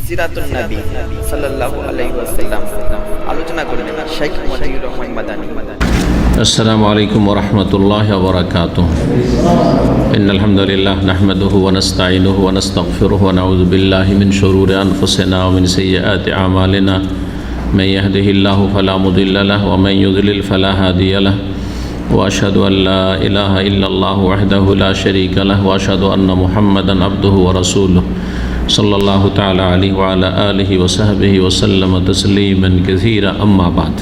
সিরাতুন নবী সাল্লাল্লাহু আলাইহি ওয়াসাল্লাম আলোচনা করবেন শেখ মতিউর রহমান মাদানী। السلام عليكم ورحمة الله وبركاته. إن الحمد لله نحمده ونستعينه ونستغفره ونعوذ بالله من شرور أنفسنا ومن سيئات أعمالنا. من يهده الله فلا مضل له ومن يضلل فلا هادي له. وأشهد أن لا إله إلا الله وحده لا شريك له وأشهد أن محمدا عبده ورسوله صلى الله تعالى عليه وعلى آله وصحبه وسلم تسليما كثيرا. أما بعد.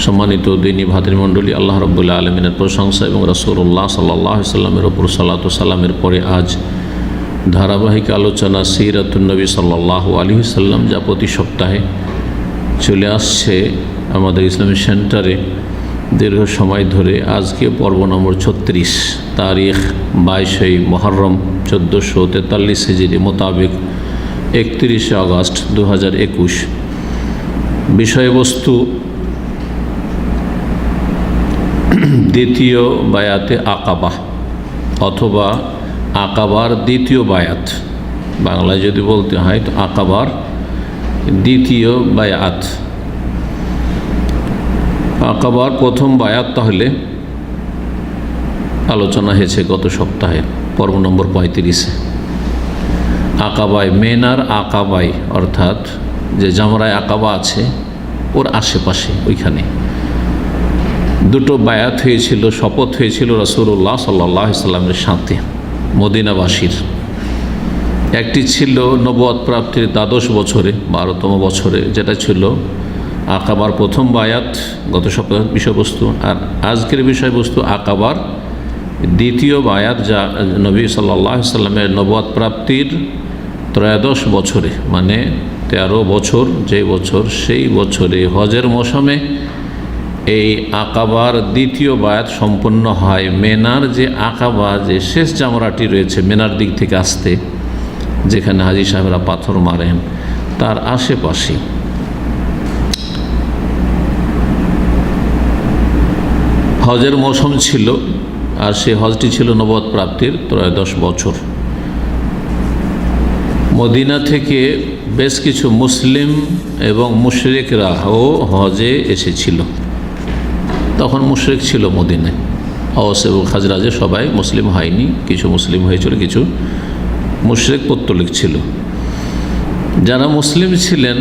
সম্মানিত দিনী ভাতৃমণ্ডলী, আল্লাহ রাব্বুল আলামিনের প্রশংসা এবং রাসূলুল্লাহ সাল্লাল্লাহু আলাইহি সাল্লামের উপর সালাত ও সালামের পরে আজ ধারাবাহিক আলোচনা সিরাতুন নবী সাল্লাল্লাহু আলাইহি সাল্লাম, যা প্রতি সপ্তাহে চলে আসছে আমাদের ইসলামী সেন্টারে দীর্ঘ সময় ধরে। আজকে পর্ব নম্বর 36, তারিখ 22 মুহররম 1443 হিজরি মোতাবেক 31 আগস্ট 2021। বিষয়বস্তু দ্বিতীয় বায়াতে আকাবা অথবা আকাবার দ্বিতীয় বায়াত, বাংলায় যদি বলতে হয় তো আকাবার দ্বিতীয় বায়াত। আকাবার প্রথম বায়াত তাহলে আলোচনা হয়েছে গত সপ্তাহে পর্ব নম্বর 35-এ। আকাবায় মেনার আকাবায়, অর্থাৎ যে জামরায় আকাবা আছে ওর আশেপাশে ওইখানে দুটো বায়াত হয়েছিল, শপথ হয়েছিল রাসূলুল্লাহ সাল্লাল্লাহু আলাইহি সাল্লামের সাথে মদিনাবাসীর। একটি ছিল নবুয়ত প্রাপ্তির 12 বছরে 12তম বছরে, যেটা ছিল আকাবার প্রথম বায়াত, গত সপ্তাহের বিষয়বস্তু। আর আজকের বিষয়বস্তু আকাবার দ্বিতীয় বায়াত, যা নবী সাল্লাল্লাহু আলাইহি সাল্লামের নবুয়ত প্রাপ্তির 13 বছরে, মানে 13 বছর যে বছর, সেই বছরে হজের মৌসুমে এই আকাবার দ্বিতীয় বায়াত সম্পন্ন হয়। মেনার যে আকাবা, যে শেষ জামরাটি রয়েছে মেনার দিক থেকে আসতে, যেখানে হাজী সাহেবরা পাথর মারেন, তার আশেপাশে। হজের মৌসুম ছিল, আর সে হজটি ছিল নবুয়ত প্রাপ্তির 13 বছর। মদিনা থেকে বেশ কিছু মুসলিম এবং মুশরিকরাও হজে এসেছিল। তখন মুশরিক ছিল মদিনায়, আওস এবং খাজরাজে সবাই মুসলিম হয়নি, কিছু মুসলিম হয়েছিল, কিছু মুশরিক পৌত্তলিক ছিল। যারা মুসলিম ছিলেন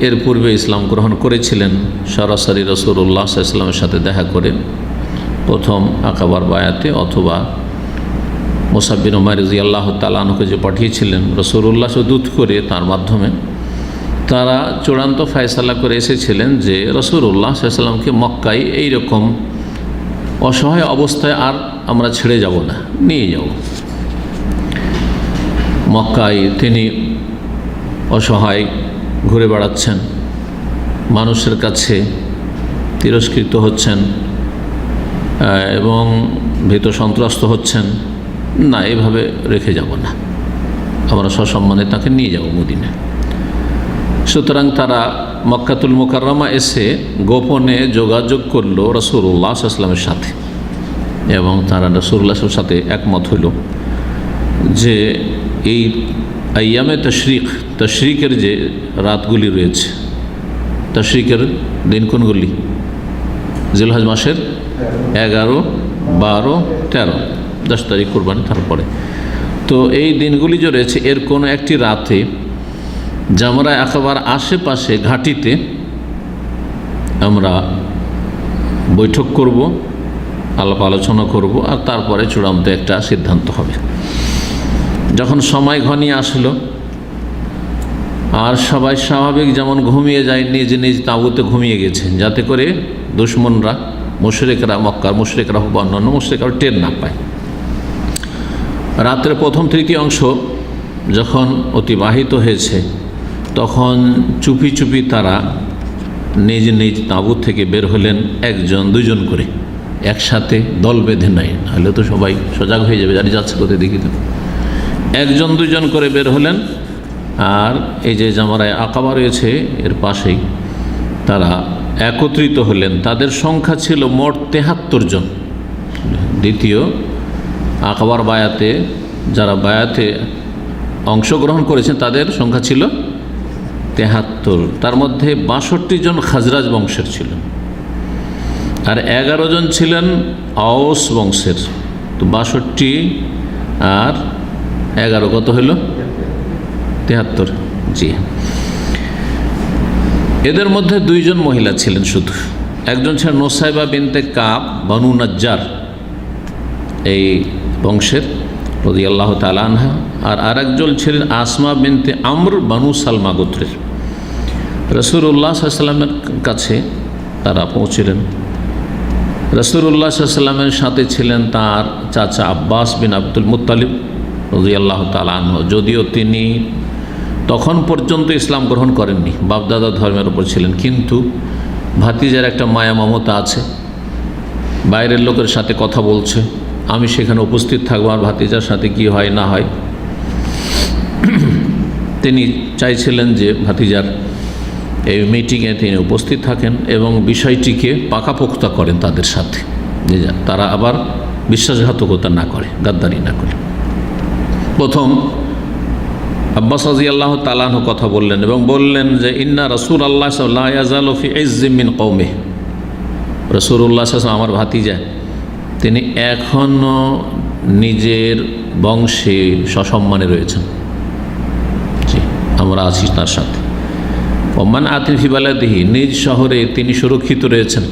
এর পূর্বে ইসলাম গ্রহণ করেছিলেন, সরাসরি রাসূলুল্লাহ সাল্লাল্লাহু আলাইহি ওয়াসাল্লামের সাথে দেখা করে প্রথম আকাবার বায়াতে, অথবা মুসাব বিন উমাইর রাদিয়াল্লাহু তাআলা আনহুকে যে পাঠিয়েছিলেন রাসূলুল্লাহ দূত করে, তার মাধ্যমে তারা চূড়ান্ত ফয়সালা করে এসেছিলেন যে রাসূলুল্লাহ সাল্লাল্লাহু আলাইহি ওয়াসাল্লামকে মক্কায় এইরকম অসহায় অবস্থায় আর আমরা ছেড়ে যাব না, নিয়ে যাব। মক্কায় তিনি অসহায় ঘুরে বেড়াচ্ছেন, মানুষের কাছে তিরস্কৃত হচ্ছেন এবং ভীত সন্ত্রস্ত হচ্ছেন। না, এভাবে রেখে যাব না, আমরা সসম্মানে তাকে নিয়ে যাব মদিনায়। সুতরাং তারা মক্কাতুল মুকাররমা এসে গোপনে যোগাযোগ করলো রাসূলুল্লাহ সাল্লাল্লাহু আলাইহি ওয়াসাল্লামের সাথে, এবং তারা রাসূলুল্লাহ সাল্লাল্লাহু আলাইহি ওয়াসাল্লামের সাথে একমত হইল যে এই আইয়ামে তশরিকের যে রাতগুলি রয়েছে, তশরিকের দিন কোনগুলি? জিলহজ মাসের 11, 12, 13, 10 তারিখ কুরবানি, তারপরে তো এই দিনগুলি যে রয়েছে, এর কোনো একটি রাতে জামরায় আকাবার আশেপাশে ঘাটিতে আমরা বৈঠক করব, আলাপ আলোচনা করব, আর তারপরে চূড়ান্ত একটা সিদ্ধান্ত হবে। যখন সময় ঘনিয়ে আসলো আর সবাই স্বাভাবিক যেমন ঘুমিয়ে যায়, নিজ নিজ তাঁবুতে ঘুমিয়ে গেছে, যাতে করে দুশমনরা, মুশরিকরা, মক্কার মুশরিকরা হোক বা অন্যান্য মুশরিকরা টের না পায়। রাত্রের প্রথম তৃতীয়াংশ যখন অতিবাহিত হয়েছে, তখন চুপি চুপি তারা নিজ নিজ তাঁবুত থেকে বের হলেন, 1জন 2জন করে, একসাথে দল বেঁধে নেয়, নাহলে তো সবাই সজাগ হয়ে যাবে, জানি যাচ্ছে কোথায় দেখি। তো 1জন 2জন করে বের হলেন, আর এই যে জামরায় আকাবা রয়েছে এর পাশেই তারা একত্রিত হলেন। তাদের সংখ্যা ছিল মোট 73 জন। দ্বিতীয় আকাবার বায়াতে যারা বায়াতে অংশগ্রহণ করেছেন তাদের সংখ্যা ছিল 73, তার মধ্যে 62 জন খাজরাজ বংশের ছিলেন, আর 11 জন ছিলেন আওস বংশের। তো 62 আর 11 কত হলো? 73। জি, এদের মধ্যে 2 জন মহিলা ছিলেন শুধু। একজন ছিলেন নোসাইবা বিনতে কাব বানু নাজ্জার এই বংশের রাদিয়াল্লাহু তাআলা আনহা, আর আরেকজন ছিলেন আসমা বিনতে আমর বানু সালমা গোত্রের। রাসূলুল্লাহ সাল্লাল্লাহু আলাইহি ওয়াসাল্লামের কাছে তারা পৌঁছলেন। রাসূলুল্লাহ সাল্লাল্লাহু আলাইহি ওয়াসাল্লামের সাথে ছিলেন তার চাচা আব্বাস বিন আব্দুল মুত্তালিব রাদিয়াল্লাহু তাআলা আনহু, যদিও তিনি তখন পর্যন্ত ইসলাম গ্রহণ করেননি, বাপদাদা ধর্মের উপর ছিলেন, কিন্তু ভাতিজার একটা মায়া মমতা আছে, বাইরের লোকের সাথে কথা বলছে, আমি সেখানে উপস্থিত থাকবো, আর ভাতিজার সাথে কি হয় না হয়। তিনি চাইছিলেন যে ভাতিজার এই মিটিংয়ে তিনি উপস্থিত থাকেন এবং বিষয়টিকে পাকাপোক্ত করেন তাদের সাথে, যে তারা আবার বিশ্বাসঘাতকতা না করে, গাদ্দারি না করে। প্রথম আব্বাস রাদিয়াল্লাহু তাআলা আনহু কথা বললেন এবং বললেন যে ইন্না রাসূলুল্লাহ সাল্লাল্লাহু আলাইহি ওয়াসাল্লাম ফি ইজ্জিম মিন কওমিহি, রাসূলুল্লাহ সাল্লাল্লাহু আলাইহি ওয়াসাল্লাম আমার ভাতিজা, তিনি এখনও নিজের বংশে সসম্মানে রয়েছেন। জি, আমরা আছি তার সাথে। ওমান আতিন ফি বালাদিহি, নিজ শহরে তিনি সুরক্ষিত রয়েছেন।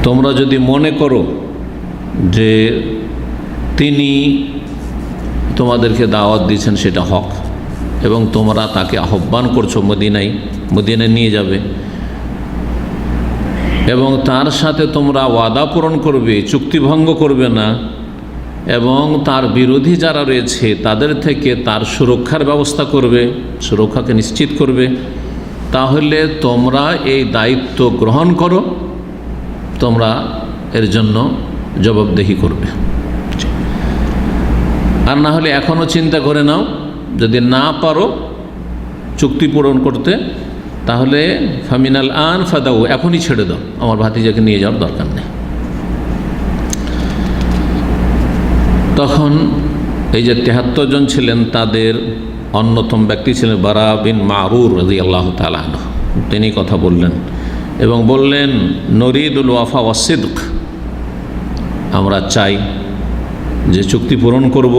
তোমরা যদি মনে করো যে তিনি তোমাদেরকে দাওয়াত দিচ্ছেন সেটা হক, এবং তোমরা তাকে আহ্বান করছো মদিনায় নিয়ে যাবে, এবং তার সাথে তোমরা ওয়াদা পূরণ করবে, চুক্তিভঙ্গ করবে না, এবং তার বিরোধী যারা রয়েছে তাদের থেকে তার সুরক্ষার ব্যবস্থা করবে, সুরক্ষাকে নিশ্চিত করবে, তাহলে তোমরা এই দায়িত্ব গ্রহণ করো, তোমরা এর জন্য জবাবদেহি করবে। আর না হলে এখনও চিন্তা করে নাও, যদি না পারো চুক্তি পূরণ করতে, তাহলে ফামিনাল আন ফাদাউ, এখনই ছেড়ে দাও, আমার ভাতিজাকে নিয়ে যাওয়ার দরকার নেই। তখন এই যে 73 জন ছিলেন তাদের অন্যতম ব্যক্তি ছিলেন বারা বিন মারুর রাদিয়াল্লাহু তাআলা আনহু। তিনি কথা বললেন এবং বললেন নরিদুল ওয়াফা ওয়াসিদক, আমরা চাই যে চুক্তি পূরণ করব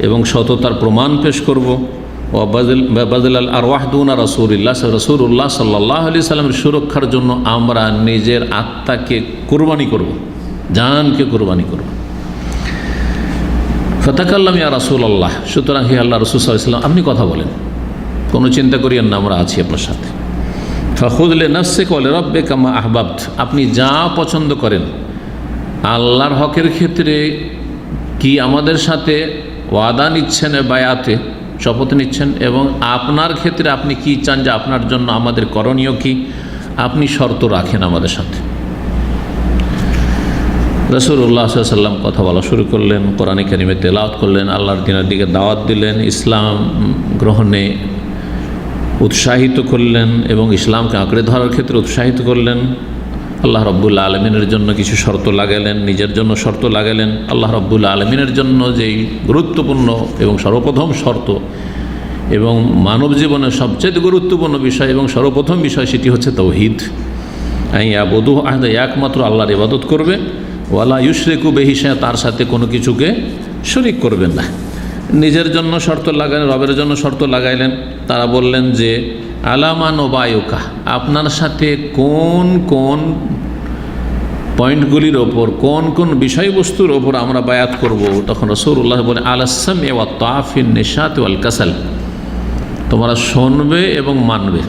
এবং সততার প্রমাণ পেশ করব। ওয়াবাদুল আরওয়াহ দুনা রাসূলিল্লাহ সাল্লাল্লাহু আলাইহি সাল্লামের সুরক্ষার জন্য আমরা নিজের আত্মাকে কোরবানি করব, জানকে কোরবানি করব। ফাতাকাল্লাম ইয়া রাসূলুল্লাহ, সুতরাং হে আল্লাহ রাসূল সাল্লাল্লাহু আলাইহি ওয়াসাল্লাম আপনি কথা বলেন, কোনো চিন্তা করিয়েন না, আমরা আছি আপনার সাথে। ফাখুয লিনাফসিকা ওয়া লিরাব্বিকা মা আহবাবত, আপনি যা পছন্দ করেন। আল্লাহর হকের ক্ষেত্রে কি আমাদের সাথে ওয়াদা নিচ্ছেন, বায়াতে শপথ নিচ্ছেন, এবং আপনার ক্ষেত্রে আপনি কি চান যে আপনার জন্য আমাদের করণীয় কি, আপনি শর্ত রাখেন আমাদের সাথে। রাসূলুল্লাহ সাল্লাল্লাহু আলাইহি ওয়াসাল্লাম কথা বলা শুরু করলেন, কোরআনে কারিমে তেলাওয়াত করলেন, আল্লাহর দ্বীনের দিকে দাওয়াত দিলেন, ইসলাম গ্রহণে উৎসাহিত করলেন এবং ইসলামকে আঁকড়ে ধরার ক্ষেত্রে উৎসাহিত করলেন। আল্লাহ রাব্বুল আলামিনের জন্য কিছু শর্ত লাগালেন, নিজের জন্য শর্ত লাগালেন। আল্লাহ রাব্বুল আলামিনের জন্য যেই গুরুত্বপূর্ণ এবং সর্বপ্রথম শর্ত এবং মানব জীবনের সবচেয়ে গুরুত্বপূর্ণ বিষয় এবং সর্বপ্রথম বিষয়, সেটি হচ্ছে তাওহীদ। ইয়াবুদু আহাদা, একমাত্র আল্লাহর ইবাদত করবে, ওয়ালা ইউশরিকু বিহি শাইআ, তার সাথে কোনো কিছুকে শরীক করবেন না। নিজের জন্য শর্ত লাগালেন, রবের জন্য শর্ত লাগাইলেন। তারা বললেন যে আলামা নোবায়ুকা, আপনার সাথে কোন কোন পয়েন্টগুলির ওপর, কোন কোন বিষয়বস্তুর ওপর আমরা বায়াত করব। তখন রাসূলুল্লাহ বলেন আলাস-সামঈ ওয়াত তাআফ ফিন নিশাত ওয়াল কাসাল, তোমরা শুনবে এবং মানবে।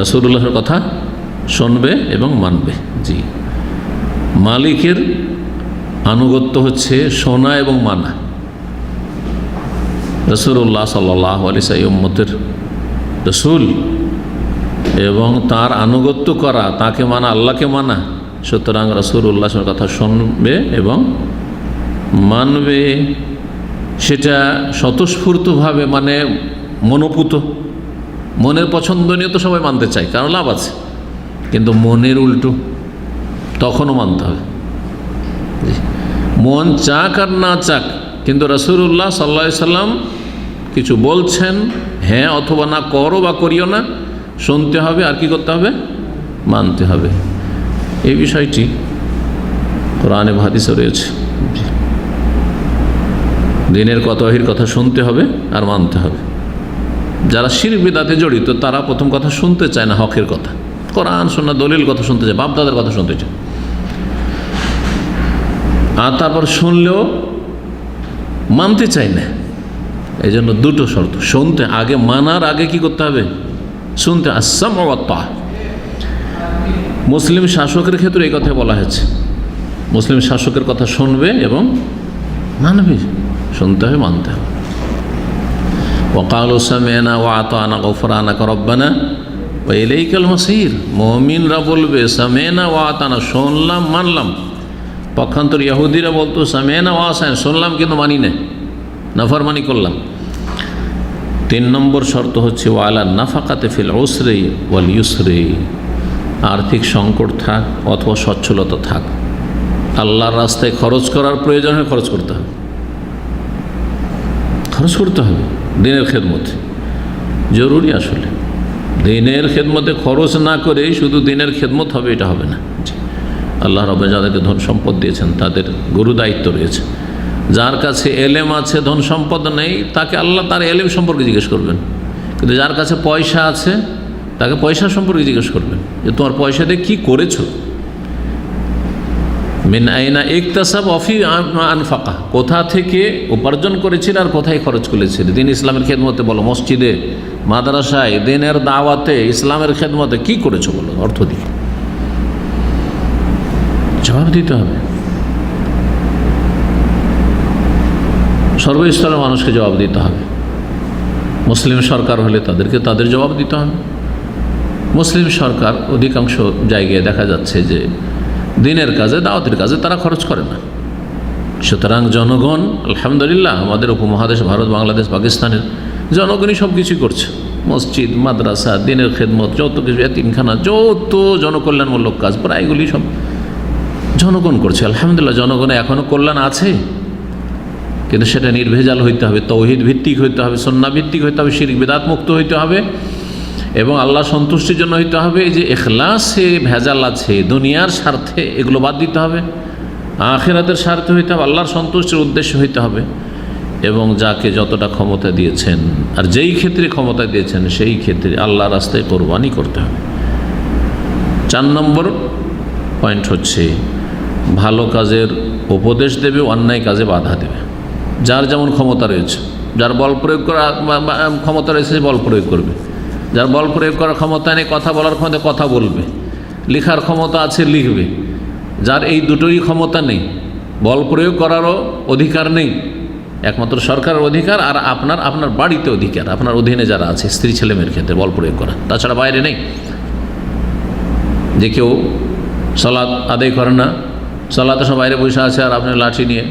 রাসূলুল্লাহর কথা শুনবে এবং মানবে। জি, মালিকের আনুগত্য হচ্ছে শোনা এবং মানা। রাসূলুল্লাহ সাল্লাল্লাহু আলাইহি ওয়াসাল্লাম উম্মতের রাসূল এবং তার আনুগত্য করা, তাকে মানা, আল্লাহকে মানা। সুতরাং রাসূলুল্লাহর কথা শুনবে এবং মানবে, সেটা স্বতঃস্ফূর্তভাবে, মানে মনোপুত, মনের পছন্দনীয় তো সবাই মানতে চায়, কারণ লাভ আছে, কিন্তু মনের উল্টো তখনও মানতে হবে। মন চাক আর না চাক, কিন্তু রাসূলুল্লাহ সাল্লাল্লাহু আলাইহি ওয়াসাল্লাম কিছু বলছেন, হ্যাঁ অথবা না, করো বা করিও না, শুনতে হবে আর কি করতে হবে, মানতে হবে। এই বিষয়টি কোরআনে হাদিসে রয়েছে। দিনের ওহীর কথা শুনতে হবে আর মানতে হবে। যারা শিরক বিদআতে জড়িত তারা প্রথম কথা শুনতে চায় না, হকের কথা, কোরআন সুন্নাহ দলিল কথা শুনতে চায়, বাপ-দাদার কথা শুনতে চায়। আর তারপর শুনলেও মানতে চায় না। এই জন্য দুটো শর্ত, শুনতে আগে, মানার আগে কি করতে হবে, শুনতে। আসসামউ ওয়াত তাআ। মুসলিম শাসকের ক্ষেত্রে এই কথা বলা হয়েছে, মুসলিম শাসকের কথা শুনবে এবং মানবে, শুনতে হবে, মানতে হবে। ওয়াকালু সামি'না ওয়া আতা'না গফরানাকা রব্বানা ওয়া ইলাইকাল মাসির। মুমিনরা বলবে সামি'না ওয়া আতা'না, শুনলাম মানলাম। পক্ষান্তর ইহুদিরা বলতো সামি'না ওয়া আসা'না, শুনলাম কিন্তু মানি না, নাফরমানি করলাম। 3 নম্বর শর্ত হচ্ছে ওয়ালা নাফাকাতে ফিল উসরি ওয়াল ইউসরি, আর্থিক সংকট থাক অথবা সচ্ছলতা থাক, আল্লাহর রাস্তায় খরচ করার প্রয়োজন হয় খরচ করতে হবে, খরচ করতে হবে। দিনের খেদমতে জরুরি, আসলে দিনের খেদমতে খরচ না করে শুধু দিনের খেদমত হবে এটা হবে না। আল্লাহ রাব্বুল যাদেরকে ধন সম্পদ দিয়েছেন তাদের গুরু দায়িত্ব রয়েছে। যার কাছে এলেম আছে, ধন সম্পদ নেই, তাকে আল্লাহ তার এলেম সম্পর্কে জিজ্ঞেস করবেন। কিন্তু যার কাছে পয়সা আছে তাকে পয়সা সম্পর্কে জিজ্ঞেস করবেন যে তোমার পয়সা দিয়ে কী করেছো। মিন আইনা ইকতাসাব অফি আনফাকা, কোথা থেকে উপার্জন করেছিল আর কোথায় খরচ করেছিল। দিন ইসলামের খেদমতে বলো, মসজিদে, মাদ্রাসায়, দিনের দাওয়াতে, ইসলামের খেদমতে কি করেছো বলো, অর্থ দিয়ে জবাব দিতে হবে। সর্বস্তরের মানুষকে জবাব দিতে হবে। মুসলিম সরকার হলে তাদেরকে তাদের জবাব দিতে হবে। মুসলিম সরকার অধিকাংশ জায়গায় দেখা যাচ্ছে যে দিনের কাজে, দাওয়াতের কাজে তারা খরচ করে না। সুতরাং জনগণ আলহামদুলিল্লাহ, আমাদের উপমহাদেশ ভারত, বাংলাদেশ, পাকিস্তানের জনগণই সব কিছুই করছে। মসজিদ, মাদ্রাসা, দিনের খেদমত, যত কিছু, এতিমখানা, যত জনকল্যাণমূলক কাজ প্রায় এগুলি সব জনগণ করছে। আলহামদুলিল্লাহ, জনগণে এখনও কল্যাণ আছে, কিন্তু সেটা নির্ভেজাল হইতে হবে, তৌহিদ ভিত্তিক হইতে হবে, সুন্নাহ ভিত্তিক হইতে হবে, শিরক বিদআত মুক্ত হইতে হবে এবং আল্লাহ সন্তুষ্টির জন্য হইতে হবে। এই যে ইখলাসে ভেজাল আছে, দুনিয়ার স্বার্থে, এগুলো বাদ দিতে হবে। আখিরাতের স্বার্থে হইতে হবে, আল্লাহর সন্তুষ্টির উদ্দেশ্য হইতে হবে। এবং যাকে যতটা ক্ষমতা দিয়েছেন আর যেই ক্ষেত্রে ক্ষমতা দিয়েছেন সেই ক্ষেত্রে আল্লাহর রাস্তায় কোরবানি করতে হবে। 4 নম্বর পয়েন্ট হচ্ছে ভালো কাজের উপদেশ দেবে, অন্যায় কাজে বাধা দেবে। যার যেমন ক্ষমতা রয়েছে, যার বল প্রয়োগ করার ক্ষমতা রয়েছে বল প্রয়োগ করবে, যার বল প্রয়োগ করার ক্ষমতা নেই, কথা বলার ক্ষমতা কথা বলবে, লেখার ক্ষমতা আছে লিখবে। যার এই দুটোই ক্ষমতা নেই, বল প্রয়োগ করারও অধিকার নেই, একমাত্র সরকারের অধিকার আর আপনার বাড়িতে অধিকার, আপনার অধীনে যারা আছে স্ত্রী ছেলে মেয়ের ক্ষেত্রে বল প্রয়োগ করা, তাছাড়া বাইরে নেই। যে কেউ সালাত আদায় করে না, সালাতে সব বাইরে বসে আছে আর আপনি লাঠি নিয়ে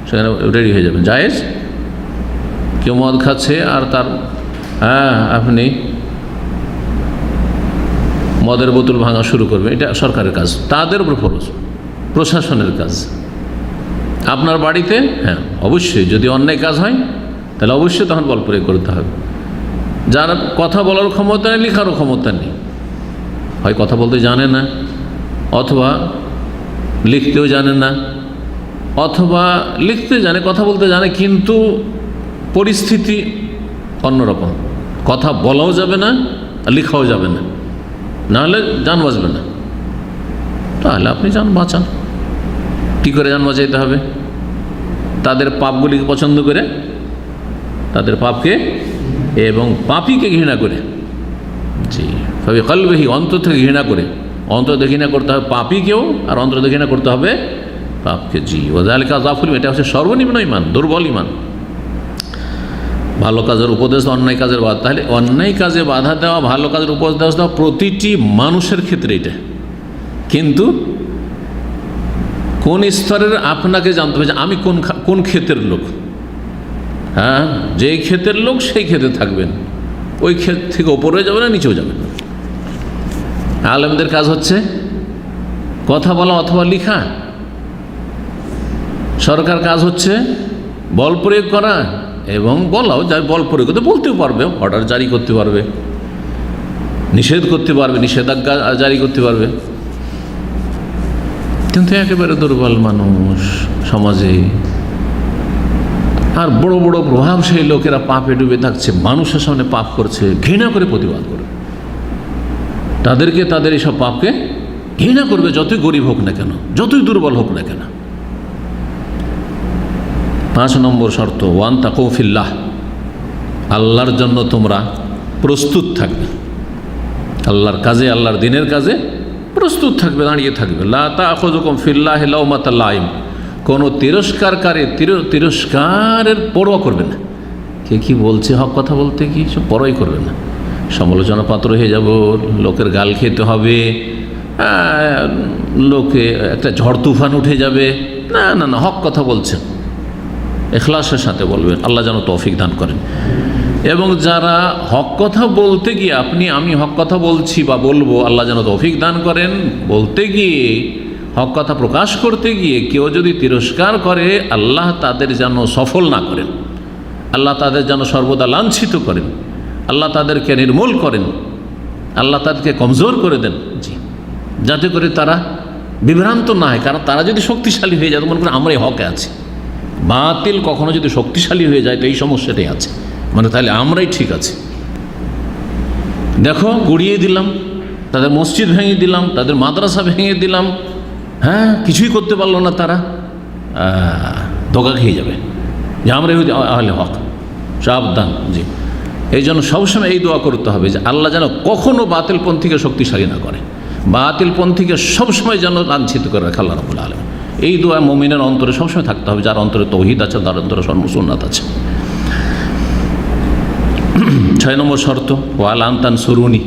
সেখানে রেডি হয়ে যাবেন, জায়েজ? কেউ মদ খাচ্ছে আর তার আপনি মদের বোতল ভাঙা শুরু করবে, এটা সরকারের কাজ, তাদের উপর ফরজ, প্রশাসনের কাজ। আপনার বাড়িতে অবশ্যই যদি অন্যায় কাজ হয় তাহলে অবশ্যই তখন বল প্রয়োগ করতে হবে। যার কথা বলার ক্ষমতা নেই, লেখারও ক্ষমতা নেই, হয় কথা বলতে জানে না, অথবা লিখতেও জানে না, অথবা লিখতে জানে, কথা বলতে জানে কিন্তু পরিস্থিতি অন্যরকম, কথা বলাও যাবে না আর লেখাও যাবে না, নাহলে যান বাঁচবে না। তাহলে আপনি যান বাঁচান। কী করে যান বাঁচাইতে হবে? তাদের পাপগুলিকে পছন্দ করে, তাদের পাপকে এবং পাপীকে ঘৃণা করে, জি তবে কলবেহি, অন্তর থেকে ঘৃণা করে, অন্তর থেকে ঘৃণা করতে হবে পাপীকেও আর অন্তর থেকে ঘৃণা করতে হবে পাপকে। জি ওয়াযালিকা যাফুল, এটা হচ্ছে সর্বনিম্ন ইমান, দুর্বল ইমান। ভালো কাজের উপদেশ, অন্যায় কাজের বাধা। তাহলে অন্যায় কাজে বাধা দেওয়া, ভালো কাজের উপদেশ দেওয়া প্রতিটি মানুষের ক্ষেত্রে এটা, কিন্তু কোন স্তরের আপনাকে জানতে হবে যে আমি কোন ক্ষেত্রের লোক। যেই ক্ষেত্রের লোক সেই ক্ষেত্রে থাকবেন, ওই ক্ষেত থেকে ওপরে যাবেন না, নিচেও যাবেন না। আলেমদের কাজ হচ্ছে কথা বলা অথবা লেখা, সরকার কাজ হচ্ছে বল প্রয়োগ করা এবং বলাও যায়, বল প্রয়োগ করতে বলতেও পারবে, অর্ডার জারি করতে পারবে, নিষেধ করতে পারবে, নিষেধাজ্ঞা জারি করতে পারবে। কিন্তু একেবারে দুর্বল মানুষ সমাজে, আর বড় বড় প্রভাবশালী লোকেরা পাপে ডুবে থাকছে, মানুষের সামনে পাপ করছে, ঘৃণা করে প্রতিবাদ করবে, তাদেরকে, তাদের এইসব পাপকে ঘৃণা করবে, যতই গরিব হোক না কেন, যতই দুর্বল হোক না কেন। 5 নম্বর শর্ত, ওয়ান তাকু ফিল্লাহ, আল্লাহর জন্য তোমরা প্রস্তুত থাকবে, আল্লাহর কাজে, আল্লাহর দিনের কাজে প্রস্তুত থাকবে, দাঁড়িয়ে থাকবে। লা তাখুযুকুম ফিল্লাহি লাওমাতা লাইম, কোনো তিরস্কারের পরোয়া করবে না। কে কি বলছে, হক কথা বলতে কি সব পরোয়াই করবে না। সমালোচনা পাত্র হয়ে যাব, লোকের গাল খেতে হবে, লোকে একটা ঝড় তুফান উঠে যাবে, না না না, হক কথা বলছেন, ইখলাসের সাথে বলবেন, আল্লাহ যেন তৌফিক দান করেন। এবং যারা হক কথা বলতে গিয়ে, আমি হক কথা বলছি বা বলবো, আল্লাহ যেন তৌফিক দান করেন, বলতে গিয়ে, হক কথা প্রকাশ করতে গিয়ে কেউ যদি তিরস্কার করে, আল্লাহ তাদের যেন সফল না করেন, আল্লাহ তাদের যেন সর্বদা লাঞ্ছিত করেন, আল্লাহ তাদেরকে নির্মূল করেন, আল্লাহ তাদেরকে কমজোর করে দেন, জি, যাতে করে তারা বিভ্রান্ত না হয়। কারণ তারা যদি শক্তিশালী হয়ে যায়, মনে করেন আমরা এই হকে আছি, বাতিল কখনো যদি শক্তিশালী হয়ে যায় তো এই সমস্যাটাই আছে, মানে তাহলে আমরাই ঠিক আছে। দেখো, গুড়িয়ে দিলাম, তাদের মসজিদ ভেঙে দিলাম, তাদের মাদ্রাসা ভেঙে দিলাম, হ্যাঁ, কিছুই করতে পারলো না তারা, ধোকা খেয়ে যাবে যে আমরাই আহলে হক, সাবধান। জি, এই জন্য সবসময় এই দোয়া করতে হবে যে আল্লাহ যেন কখনো বাতিলপন্থীকে শক্তিশালী না করে, বাতিলপন্থীকে সবসময় যেন লাঞ্ছিত করে রাখে আল্লাহ রাব্বুল আলামিন। এই দোয়া মুমিনের অন্তরে সবসময় থাকতে হবে, যার অন্তরে তৌহিদ আছে, যার অন্তরে সুন্নাত আছে। 6 নম্বর শর্ত, ওয়াল আনতান সুরুনি,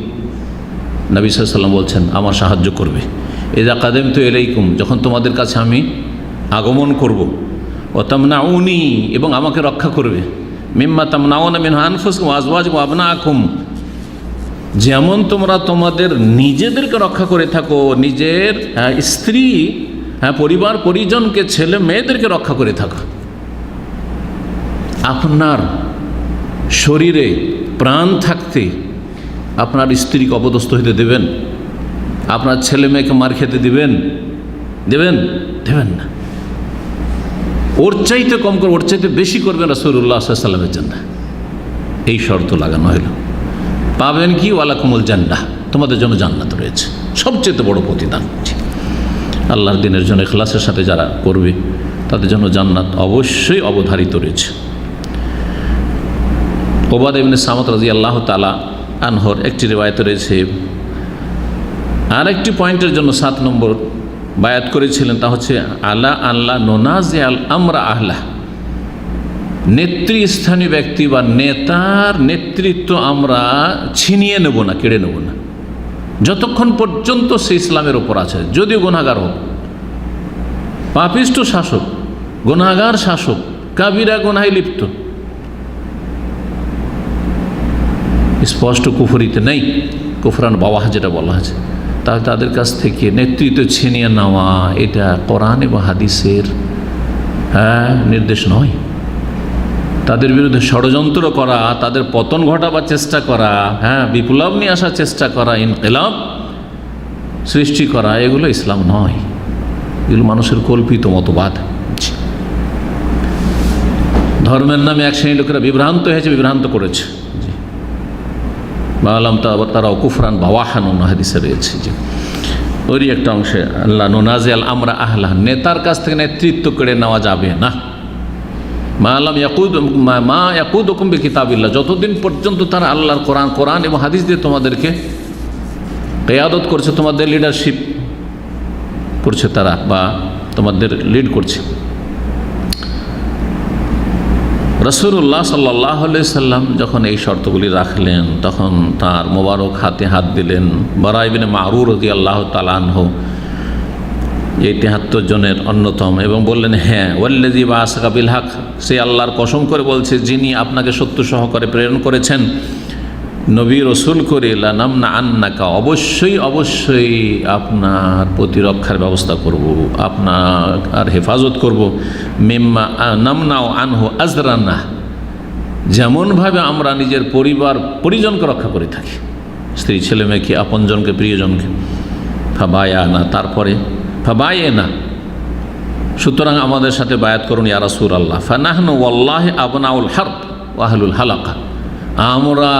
নবী সাল্লাল্লাহু আলাইহি ওয়াসাল্লাম বলছেন আমার সাহায্য করবে। ইযা কাদামতু ইলাইকুম, যখন তোমাদের কাছে আমি আগমন করব, ও তামনাউনি, এবং আমাকে রক্ষা করবে, মিম্মা তামনাউনা মিন আনফুসিকুম ওয়া আজওয়াজিকুম ওয়া আবনাআকুম, যেমন তোমরা তোমাদের নিজেদেরকে রক্ষা করে থাকো, নিজের স্ত্রী, পরিবার পরিজনকে, ছেলে মেয়েদেরকে রক্ষা করে থাকো। আপনার শরীরে প্রাণ থাকতে আপনার স্ত্রীকে অপদস্থ হতে দেবেন? আপনার ছেলে মেয়েকে মার খেতে দেবেন? দেবেন না। ওর চাইতে কম করে, ওর চাইতে বেশি করবেন রাসূলুল্লাহ সাল্লাল্লাহু আলাইহি ওয়াসাল্লামের জন্য। এই শর্ত লাগানো হলো। পাবেন কি? ওয়ালাকুমুল জান্নাহ, তোমাদের জন্য জান্নাত রয়েছে, সবচেয়ে বড় প্রতিদান। আল্লাহর দিনের জন্য ইখলাসের সাথে যারা করবে তাদের জন্য জান্নাত অবশ্যই অবধারিত রয়েছে। ওবাদা ইবনে সামাত রাদিয়াল্লাহু তাআলা আনহুর একটি রিওয়ায়াত রয়েছে, আর একটি পয়েন্টের জন্য 7 নম্বর বায়াত করেছিলেন, তা হচ্ছে আলা আল্লাহ নোনাজে আল আমরা আহলা, নেতৃস্থানীয় ব্যক্তি বা নেতার নেতৃত্ব আমরা ছিনিয়ে নেব না, কেড়ে নেব না, যতক্ষণ পর্যন্ত সে ইসলামের ওপর আছে, যদিও গুনাহগার হোক, পাপিষ্ট শাসক, গুনাহগার শাসক, কাবিরা গুনাহে লিপ্ত, স্পষ্ট কুফরিতে নেই, কুফরান বাওয়াহ যেটা বলা আছে, তাহলে তাদের কাছ থেকে নেতৃত্ব ছিনিয়ে নেওয়া এটা কোরআন এবং হাদিসের নির্দেশ নয়। তাদের বিরুদ্ধে ষড়যন্ত্র করা, তাদের পতন ঘটাবার চেষ্টা করা, বিপ্লব নিয়ে আসার চেষ্টা করা, ইনকিলাব সৃষ্টি করা, এগুলো ইসলাম নয়, এগুলো মানুষের কল্পিত মতবাদ। ধর্মের নামে এক শ্রেণীর লোকেরা বিভ্রান্ত হয়েছে, বিভ্রান্ত করেছে, বালাম তারাও কুফরান বাওয়াহান হাদিসে রয়েছে যে ওরই একটা অংশে আল্লাহ নোনাজে আল আমরা আহলা, নেতার কাছ থেকে নেতৃত্ব কেড়ে নেওয়া যাবে না। মা ইয়াকুদুকুম বিকিতাবিল্লাহ, যতদিন পর্যন্ত তারা আল্লাহর কোরআন এবং হাদিস দিয়ে তোমাদেরকে কিয়াদত করছে, তোমাদের লিডারশিপ করছে তারা, বা তোমাদের লিড করছে। রাসূলুল্লাহ সাল্লাল্লাহু আলাইহি সাল্লাম যখন এই শর্তগুলি রাখলেন, তখন তার মোবারক হাতে হাত দিলেন। বারা ইবনে মারুর রাদিয়াল্লাহু তাআলা আনহু এই ৭৩ জনের অন্যতম, এবং বললেন, হ্যাঁ, ওয়াল্লাযী বাআসাকা বিল হক, সে আল্লাহর কসম করে বলছে যিনি আপনাকে সত্য সহকারে প্রেরণ করেছেন নবী রসুল করে, লানামনা আন্নাকা, অবশ্যই আপনার প্রতিরক্ষার ব্যবস্থা করব, আপনার হেফাজত করব, মিম্মা নামনাও আনহু আজরানা, যেমনভাবে আমরা নিজের পরিবার পরিজনকে রক্ষা করে থাকি, স্ত্রী ছেলে মেয়েকে, আপনজনকে, প্রিয়জনকে, ফাবায়া না, তারপরে ফাবায়ে না, সুতরাং আমাদের সাথে বায়াত করুন ইয়া রাসূলুল্লাহ। ফানাহনু ওয়াল্লাহি আবনাউল হারব ওয়া আহলুল হালাকা, আমরা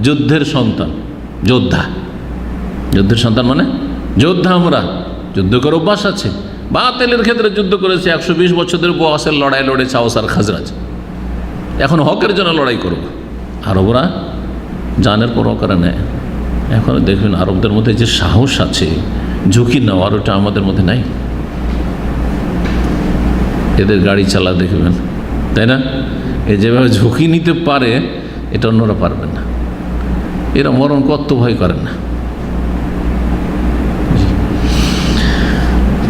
যুদ্ধের সন্তান, যোদ্ধা। যুদ্ধের সন্তান মানে যোদ্ধা, আমরা যুদ্ধ করে অভ্যাস আছে। বাতিলের ক্ষেত্রে যুদ্ধ করেছে, 120 বছরের বয়সের লড়াই লড়েছে আওস আর খাজরাজ। এখন হকের জন্য লড়াই করব। আরবরা জানের পরোয়া করে নেয়। এখন দেখবেন আরবদের মধ্যে যে সাহস আছে ঝুঁকি নেওয়ার, ওটা আমাদের মধ্যে নাই। এদের গাড়ি চালা দেখবেন, তাই না? এ যেভাবে ঝুঁকি নিতে পারে এটা অন্যরা পারবেন না। এরা মরণ কত ভয় করেন না।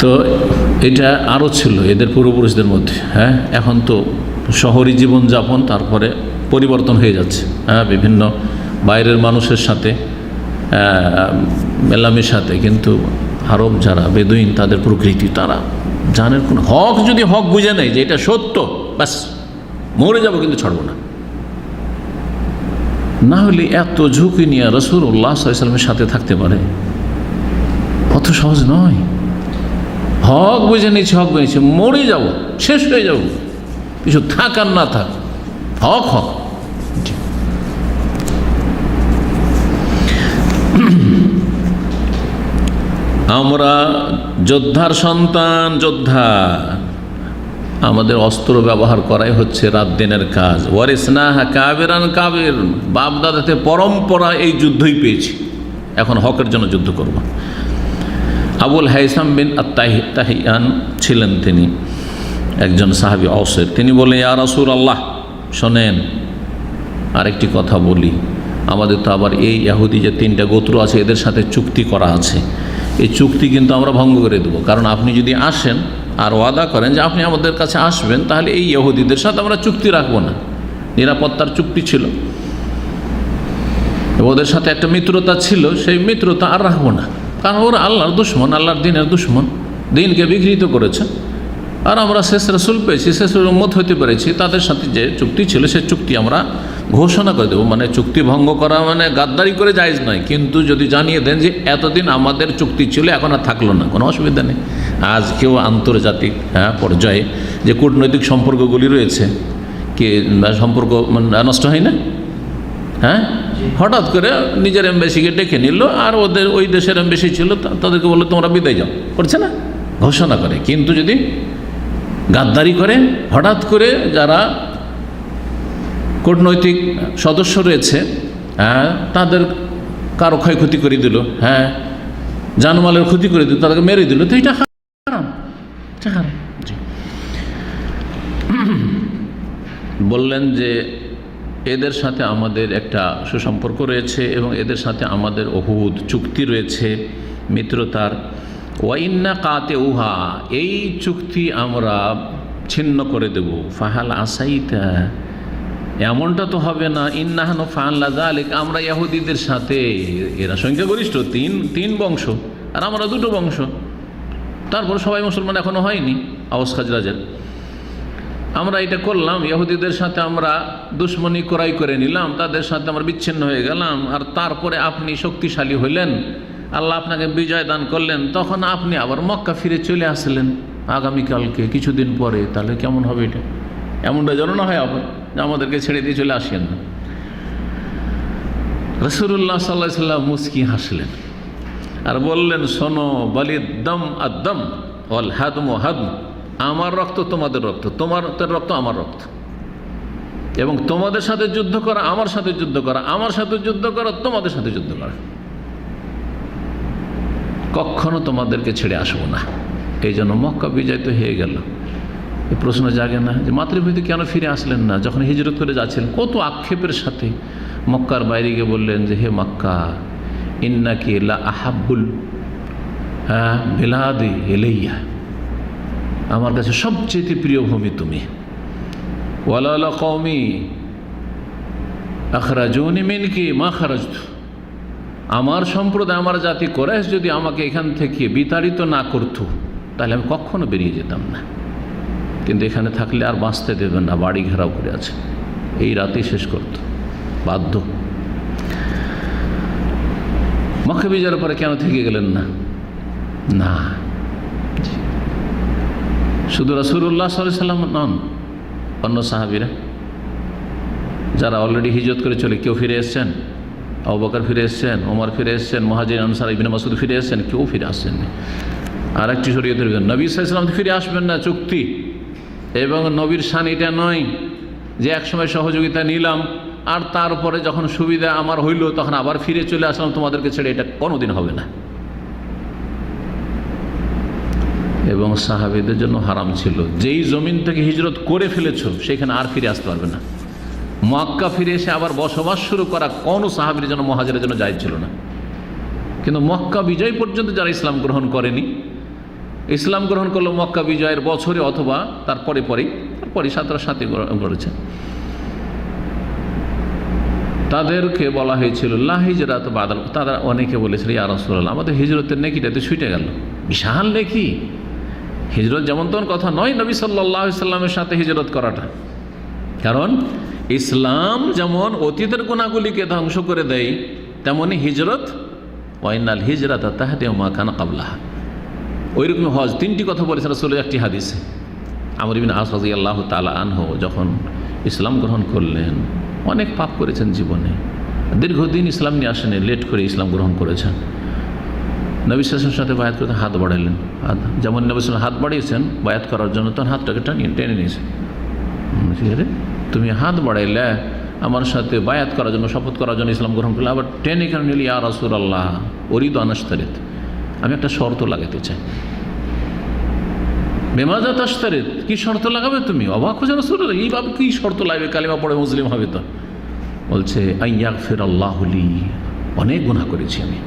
তো এটা আরও ছিল এদের পূর্বপুরুষদের মধ্যে। হ্যাঁ, এখন তো শহরী জীবনযাপন, তারপরে পরিবর্তন হয়ে যাচ্ছে। হ্যাঁ, বিভিন্ন বাইরের মানুষের সাথে মেলামেশাতে, কিন্তু আরব যারা বেদুইন, তাদের প্রকৃতি, তারা জানের কোন হক, যদি হক বুঝে নেয় যে এটা সত্য, ব্যাস মরে যাব কিন্তু ছাড়বো না। না হলে এত ঝুঁকি নিয়ে রাসূলুল্লাহ সাল্লাল্লাহু আলাইহি ওয়াসাল্লামের সাথে থাকতে পারে? অত সহজ নয়। হক বুঝে নিয়েছে, হক বুঝেছে, মরে যাব, শেষ হয়ে যাব, কিছু থাক আর না থাক, হক হক। আমরা যোদ্ধার সন্তান, যোদ্ধা। আমাদের অস্ত্র ব্যবহার করাই হচ্ছে রাত দিনের কাজ। ওয়ারিসনাহা কাবিরান কাবির, বাপ দাদাতে পরম্পরা এই যুদ্ধই পেয়েছি, এখন হকের জন্য যুদ্ধ করব। আবুল হাইসাম বিন আত-তাহিয়ান ছিলেন, তিনি একজন সাহাবী আওসের। তিনি বললেন, ইয়া রাসূলুল্লাহ, শোনেন আরেকটি কথা বলি। আমাদের তো আবার এই ইহুদি যে 3টা গোত্র আছে, এদের সাথে চুক্তি করা আছে। এই চুক্তি কিন্তু আমরা ভঙ্গ করে দেবো, কারণ আপনি যদি আসেন আর ওয়াদা করেন যে আপনি আমাদের কাছে আসবেন, তাহলে এই ইহুদিদের সাথে আমরা চুক্তি রাখবো না। নিরাপত্তার চুক্তি ছিল, ওদের সাথে একটা মিত্রতা ছিল, সেই মিত্রতা আর রাখবো না, কারণ ওরা আল্লাহর দুশমন, আল্লাহর দিনের দুশমন, দিনকে বিঘ্নিত করেছে। আর আমরা শেষ রাসূল পেয়েছি, শেষ উম্মত হতে পেরেছি, তাদের সাথে যে চুক্তি ছিল সে চুক্তি আমরা ঘোষণা করে দেবো। মানে চুক্তি ভঙ্গ করা মানে গাদ্দারি করে জায়েজ নয়, কিন্তু যদি জানিয়ে দেন যে এতদিন আমাদের চুক্তি ছিল, এখন আর থাকলো না, কোনো অসুবিধা নেই। আজকেও আন্তর্জাতিক পর্যায়ে যে কূটনৈতিক সম্পর্কগুলি রয়েছে, কি সম্পর্ক নষ্ট হয় না? হ্যাঁ, হঠাৎ করে নিজের এমবাসিকে ডেকে নিল, আর ওদের ওই দেশের এমবাসি ছিল, তাদেরকে বললো তোমরা বিদায় যাও, করছে না, ঘোষণা করে। কিন্তু যদি গাদ্দারি করে, হঠাৎ করে যারা কূটনৈতিক সদস্য রয়েছে তাদের কারো ক্ষয়ক্ষতি করে দিল, হ্যাঁ, জানমালের ক্ষতি করে দিল, তাদেরকে মেরে দিল, তো এটা হারাম। জি, বললেন যে এদের সাথে আমাদের একটা সুসম্পর্ক রয়েছে এবং এদের সাথে আমাদের উহুদ চুক্তি রয়েছে মিত্রতার। ওয়াইন্না কাতে উহা, এই চুক্তি আমরা ছিন্ন করে দেব। ফাহাল আসাইতা, এমনটা তো হবে না, ইন্নাহানু ফাআল্লা যালিক, আমরা ইহুদিদের সাথে, এরা সংখ্যাগরিষ্ঠ, তিন বংশ আর আমরা 2 বংশ, তারপর সবাই মুসলমান এখনো হয়নি আওস খাজরাজের। আমরা এটা করলাম, ইহুদিদের সাথে আমরা দুশ্মনী ক্রয় করে নিলাম, তাদের সাথে আমরা বিচ্ছিন্ন হয়ে গেলাম, আর তারপরে আপনি শক্তিশালী হইলেন, আল্লাহ আপনাকে বিজয় দান করলেন, তখন আপনি আবার মক্কা ফিরে চলে আসলেন আগামীকালকে, কিছুদিন পরে, তাহলে কেমন হবে এটা? এমনটা যেন না হয় আবার যে আমাদেরকে ছেড়ে দিয়ে চলে আসেন না। রাসূলুল্লাহ সাল্লাল্লাহু আলাইহি ওয়াসাল্লাম মুস্কি হাসলেন আর বললেন, শোনো, বালিদ্দাম আদ্দাম ওয়াল হাদমু হাদম, আমার রক্ত তোমাদের রক্ত, তোমাদের রক্ত আমার রক্ত, এবং তোমাদের সাথে যুদ্ধ করা আমার সাথে যুদ্ধ করা, আমার সাথে যুদ্ধ করা তোমাদের সাথে যুদ্ধ করা, কখনো তোমাদেরকে ছেড়ে আসবো না। এই জন্য মক্কা বিজয় তো হয়ে গেল। এই প্রশ্ন জাগে না যে মাতৃভূমিতে কেন ফিরে আসলেন না যখন হিজরত করে যাচ্ছেন? কত আক্ষেপের সাথে মক্কার বাইরে গিয়ে বললেন যে, হে মক্কা, ইন্নাকি লা আহাব্বুল বিলাদি ইলাইয়া, আমার কাছে সবচেয়ে প্রিয় ভূমি তুমি। ওয়ালালা কওমি আখরাজুনি মিনকি মা খারাজতু, আমার সম্প্রদায়, আমার জাতি কুরাইশ যদি আমাকে এখান থেকে বিতাড়িত না করত, তাহলে আমি কখনো বেরিয়ে যেতাম না। কিন্তু এখানে থাকলে আর বাঁচতে দেবেন না, বাড়ি ঘেরাও করে আছে, এই রাতেই শেষ করত, বাধ্য। মক্কা বিজয়ের পরে কেন থেকে গেলেন না? না, শুধু রাসূলুল্লাহ সাল্লাল্লাহু আলাইহি ওয়াসাল্লাম নন, অন্য সাহাবীরা যারা অলরেডি হিজরত করে চলে, কেউ ফিরে এসছেন? আবু বকর ফিরে এসছেন, ওমর ফিরে এসছেন, মুহাজির আনসার ইবনে মাসউদ ফিরে এসছেন? কেউ ফিরে আসছেন না। আর একটি শরীয়তের বিধান, নবী সাল্লাল্লাহু আলাইহি ওয়াসাল্লাম ফিরে আসবেন না, চুক্তি। এবং নবীর শান এটা নয় যে একসময় সহযোগিতা নিলাম আর তারপরে যখন সুবিধা আমার হইল তখন আবার ফিরে চলে আসলাম তোমাদেরকে ছেড়ে, এটা কোনোদিন হবে না। এবং সাহাবীদের জন্য হারাম ছিল, যেই জমিন থেকে হিজরত করে ফেলেছো সেখানে আর ফিরে আসতে পারবে না। মক্কা ফিরে এসে আবার বসবাস শুরু করা কোনো সাহাবীর জন্য, মুহাজিরের জন্য জায়েজ ছিল না। কিন্তু মক্কা বিজয় পর্যন্ত যারা ইসলাম গ্রহণ করেনি, ইসলাম গ্রহণ করলো মক্কা বিজয়ের বছরে অথবা তারপরে সাথে করেছে, তাদেরকে বলা হয়েছিল লা হিজরাত বাদাল। তারা অনেকে বলেছিল ইয়া রাসূলুল্লাহ, আমাদের হিজরতের নেকিটা তো ছুটে গেল, বিশাল নেকি। হিজরত যেমন তেমন কথা নয় নবী সাল্লাল্লাহু আলাইহি ওয়াসাল্লামের সাথে হিজরত করাটা, কারণ ইসলাম যেমন অতীতের গুনাহগুলিকে ধ্বংস করে দেয়, তেমনি হিজরত ওয়াইনাল হিজরাতা তাহদিউ মা কানা ক্বাবলাহা। ওইরকম হজ, তিনটি কথা বলেছেন রাসূল একটি হাদিসে। আমর ইবনে আস রাদিয়াল্লাহু তাআলা আনহু যখন ইসলাম গ্রহণ করলেন, অনেক পাপ করেছেন জীবনে, দীর্ঘদিন ইসলাম নিয়ে আসেনি, লেট করে ইসলাম গ্রহণ করেছেন। নবী সাল্লাল্লাহু আলাইহি ওয়াসাল্লামের সাথে বায়াত করতে হাত বাড়াইলেন, যেমন নবী সাল্লাল্লাহু আলাইহি ওয়াসাল্লাম হাত বাড়িয়েছেন বায়াত করার জন্য, তখন হাতটাকে টেনে নিয়েছে। তুমি হাত বাড়াইলে আমার সাথে বায়াত করার জন্য, শপথ করার জন্য ইসলাম গ্রহণ করলে, আবার টেনে কেন নিলি? ইয়া রাসূলুল্লাহ উরিদু আন আশতারিত, আমি একটা শর্ত লাগাতে চাই। বেমাজা তাশতারিত, কি শর্ত লাগাবে তুমি? অবাক হয়ে রাসূলুল্লাহ, এইভাবে কি শর্ত লাগবে? কালিমা পড়ে মুসলিম হবে তো। বলছে আইয়াগফিরাল্লাহু লি, অনেক গুনাহ করেছি আমি,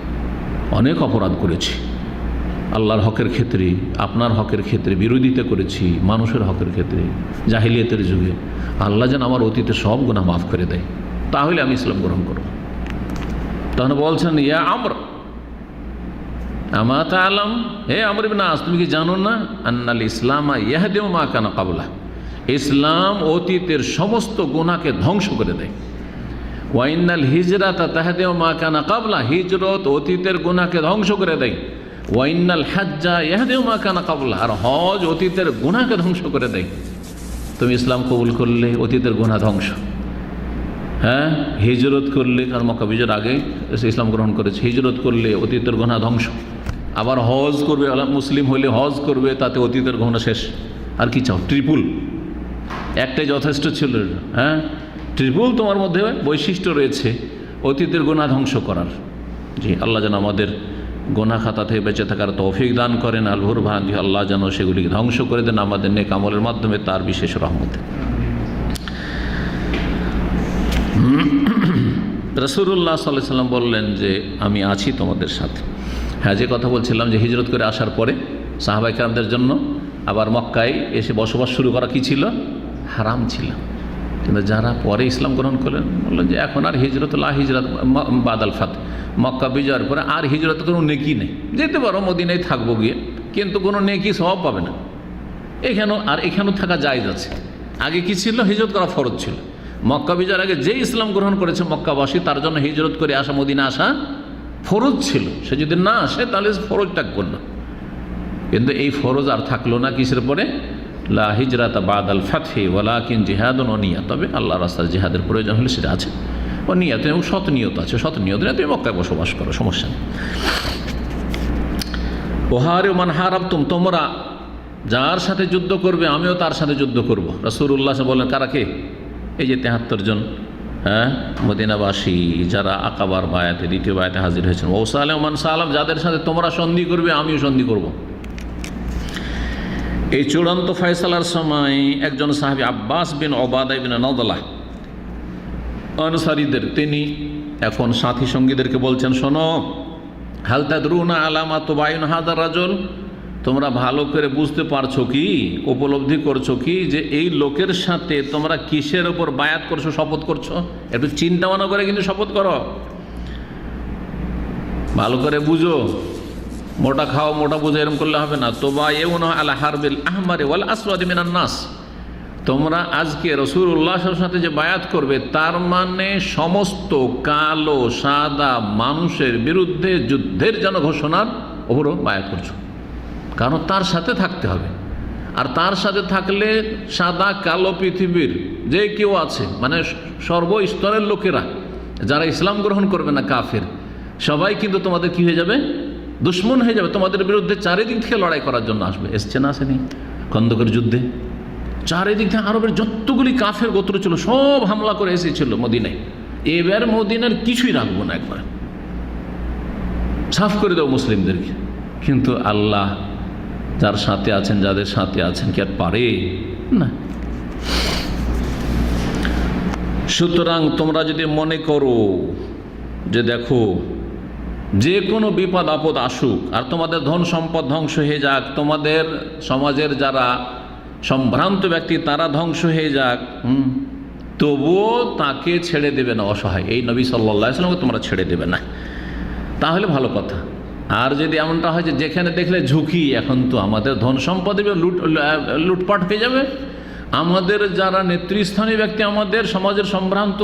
অনেক অপরাধ করেছি, আল্লাহর হকের ক্ষেত্রে, আপনার হকের ক্ষেত্রে বিরোধিতা করেছি, মানুষের হকের ক্ষেত্রে, জাহিলিয়াতের যুগে। আল্লাহ যেন আমার অতীতে সব গুনাহ মাফ করে দেয়, তাহলে আমি ইসলাম গ্রহণ করব। তখন বলছেন ইয়া আমর আমা তাআলাম, হে আমর ইবনে আস, তুমি কি জানো না আন্নাল ইসলামা ইয়াহদিউ মা কানা ক্বাবলা, ইসলাম অতীতের সমস্ত গুনাহকে ধ্বংস করে দেয়। ওয়াইনাল হিজরাতা তাহদিউ মা কানা ক্বাবলা, হিজরত অতীতের গুনাহকে ধ্বংস করে দেয়। ওয়াইনাল হাজ্জা ইয়াহদিউ মা কানা ক্বাবলা, আর হজ অতীতের গুনাহকে ধ্বংস করে দেয়। তুমি ইসলাম কবুল করলে অতীতের গুনাহ ধ্বংস, হ্যাঁ, হিজরত করলে, কারণ মক্কা বিজয়ের আগে ইসলাম গ্রহণ করেছে, হিজরত করলে অতীতের গুনাহ ধ্বংস, আবার হজ করবে, মুসলিম হলে হজ করবে, তাতে অতীতের গুনাহ শেষ। আর কি চাও? ট্রিপুল, একটাই যথেষ্ট ছিল। হ্যাঁ, ট্রিপুল তোমার মধ্যে বৈশিষ্ট্য রয়েছে অতীতের গুনাহ ধ্বংস করার। জি, আল্লাহ যেন আমাদের গুনাহ খাতা থেকে বেঁচে থাকার তৌফিক দান করেন। আল্লাহর ভান্তি, আল্লাহ যেন সেগুলিকে ধ্বংস করে দেন আমাদের নেক আমলের মাধ্যমে, তার বিশেষ রহমতে। রাসূলুল্লাহ সাল্লাল্লাহু আলাইহি ওয়াসাল্লাম বললেন যে আমি আছি তোমাদের সাথে। হ্যাঁ, যে কথা বলছিলাম যে হিজরত করে আসার পরে সাহাবায়ে কেরামদের জন্য আবার মক্কায় এসে বসবাস শুরু করা কি ছিল? হারাম ছিল। কিন্তু যারা পরে ইসলাম গ্রহণ করলেন, বললেন যে এখন আর হিজরত লা হিজরত বাদাল ফাত, মক্কা বিজয়ের পরে আর হিজরত কোনো নেকি নেই। যেতে পারো, মদিনায় থাকবো গিয়ে, কিন্তু কোনো নেকি সওয়াব পাবে না। এখানেও থাকা জায়েজ আছে। আগে কি ছিল? হিজরত করা ফরজ ছিল। মক্কা বিজয়ের আগে যে ইসলাম গ্রহণ করেছে মক্কাবাসী, তার জন্য হিজরত করে আসা, মদিনা আসা ফরজ ছিল। সে যদি না আসে তাহলে ফরজ ত্যাগ করলো। কিন্তু এই ফরজ আর থাকলো না কিসের পরে? লা হিজরাতা বাদাল ফাতহি ওয়ালাকিন জিহাদুন ওয়া নিয়া, তবে আল্লাহর রাস্তায় জিহাদের প্রয়োজন হলে সেটা আছে, ও নিয়ত এবং সৎ নিয়ত আছে। সৎ নিয়ত নিয়ে তুমি মক্কায় বসবাস করো, সমস্যা নেই। ওহারে মান হারাবতুম, তোমরা যার সাথে যুদ্ধ করবে আমিও তার সাথে যুদ্ধ করব। রাসূলুল্লাহ বললেন কারা? কে? এই যে ৭৩ জন, হ্যাঁ, মদিনাবাসী যারা আকাবার বায়াতে, দ্বিতীয় বায়াতে হাজির হয়েছেন। ওসালাম মান সালাম, যাদের সাথে তোমরা সন্ধি করবে আমিও সন্ধি করব। এই চূড়ান্ত ফয়সালার সময় একজন সাহাবী আব্বাস বিন ওবাদা ইবনে নাদলাহ আনসারীদের, তিনি এখন সাথী সঙ্গীদেরকে বলছেন, শোনো, হাল তাদরুনা আলামা তুবাইন হাদার রাজুল, তোমরা ভালো করে বুঝতে পারছো কি, উপলব্ধি করছো কি যে এই লোকের সাথে তোমরা কিসের ওপর বায়াত করছো, শপথ করছো? একটু চিন্তা ভাবনা করে কিন্তু শপথ করো, ভালো করে বুঝো। মোটা খাও, মোটা বুঝো, এরকম করলে হবে না। তোবায়ুনা আলা হারবিল আহমারি ওয়াল আসওয়াদি মিনান নাস, তোমরা আজকে রাসূলুল্লাহর সাথে যে বায়াত করবে তার মানে সমস্ত কালো সাদা মানুষের বিরুদ্ধে যুদ্ধের যেন ঘোষণার ওপরও বায়াত করছো, কারণ তার সাথে থাকতে হবে। আর তার সাথে থাকলে সাদা কালো পৃথিবীর যে কেউ আছে, মানে সর্বস্তরের লোকেরা যারা ইসলাম গ্রহণ করবে না, কাফের, সবাই কিন্তু তোমাদের কি হয়ে যাবে, দুশ্মন হয়ে যাবে, তোমাদের বিরুদ্ধে চারিদিক থেকে লড়াই করার জন্য আসবে। এসছে না, আসেনি? খন্দকের যুদ্ধে চারিদিক থেকে আরবের যতগুলি কাফের গোত্র ছিল সব হামলা করে এসেছিল মদিনায়। এবার মদিনার কিছুই রাখবো না, একবার সাফ করে দেবো মুসলিমদেরকে। কিন্তু আল্লাহ যার সাথে আছেন, যাদের সাথে আছেন, কি আর পারে না। সুতরাং তোমরা যদি মনে করো যে দেখো যে কোনো বিপদ আপদ আসুক আর তোমাদের ধন সম্পদ ধ্বংস হয়ে যাক, তোমাদের সমাজের যারা সম্ভ্রান্ত ব্যক্তি তারা ধ্বংস হয়ে যাক, তবুও তাকে ছেড়ে দেবে না অসহায়, এই নবী সাল্লাল্লাহু আলাইহি ওয়াসাল্লামকে তোমরা ছেড়ে দেবে না, তাহলে ভালো কথা। আর যদি এমনটা হয় যে যেখানে দেখলে ঝুঁকি, এখন তো আমাদের ধন সম্পদ লুটপাট হয়ে যাবে, আমাদের যারা নেতৃস্থানীয় ব্যক্তি আমাদের সমাজের সম্ভ্রান্ত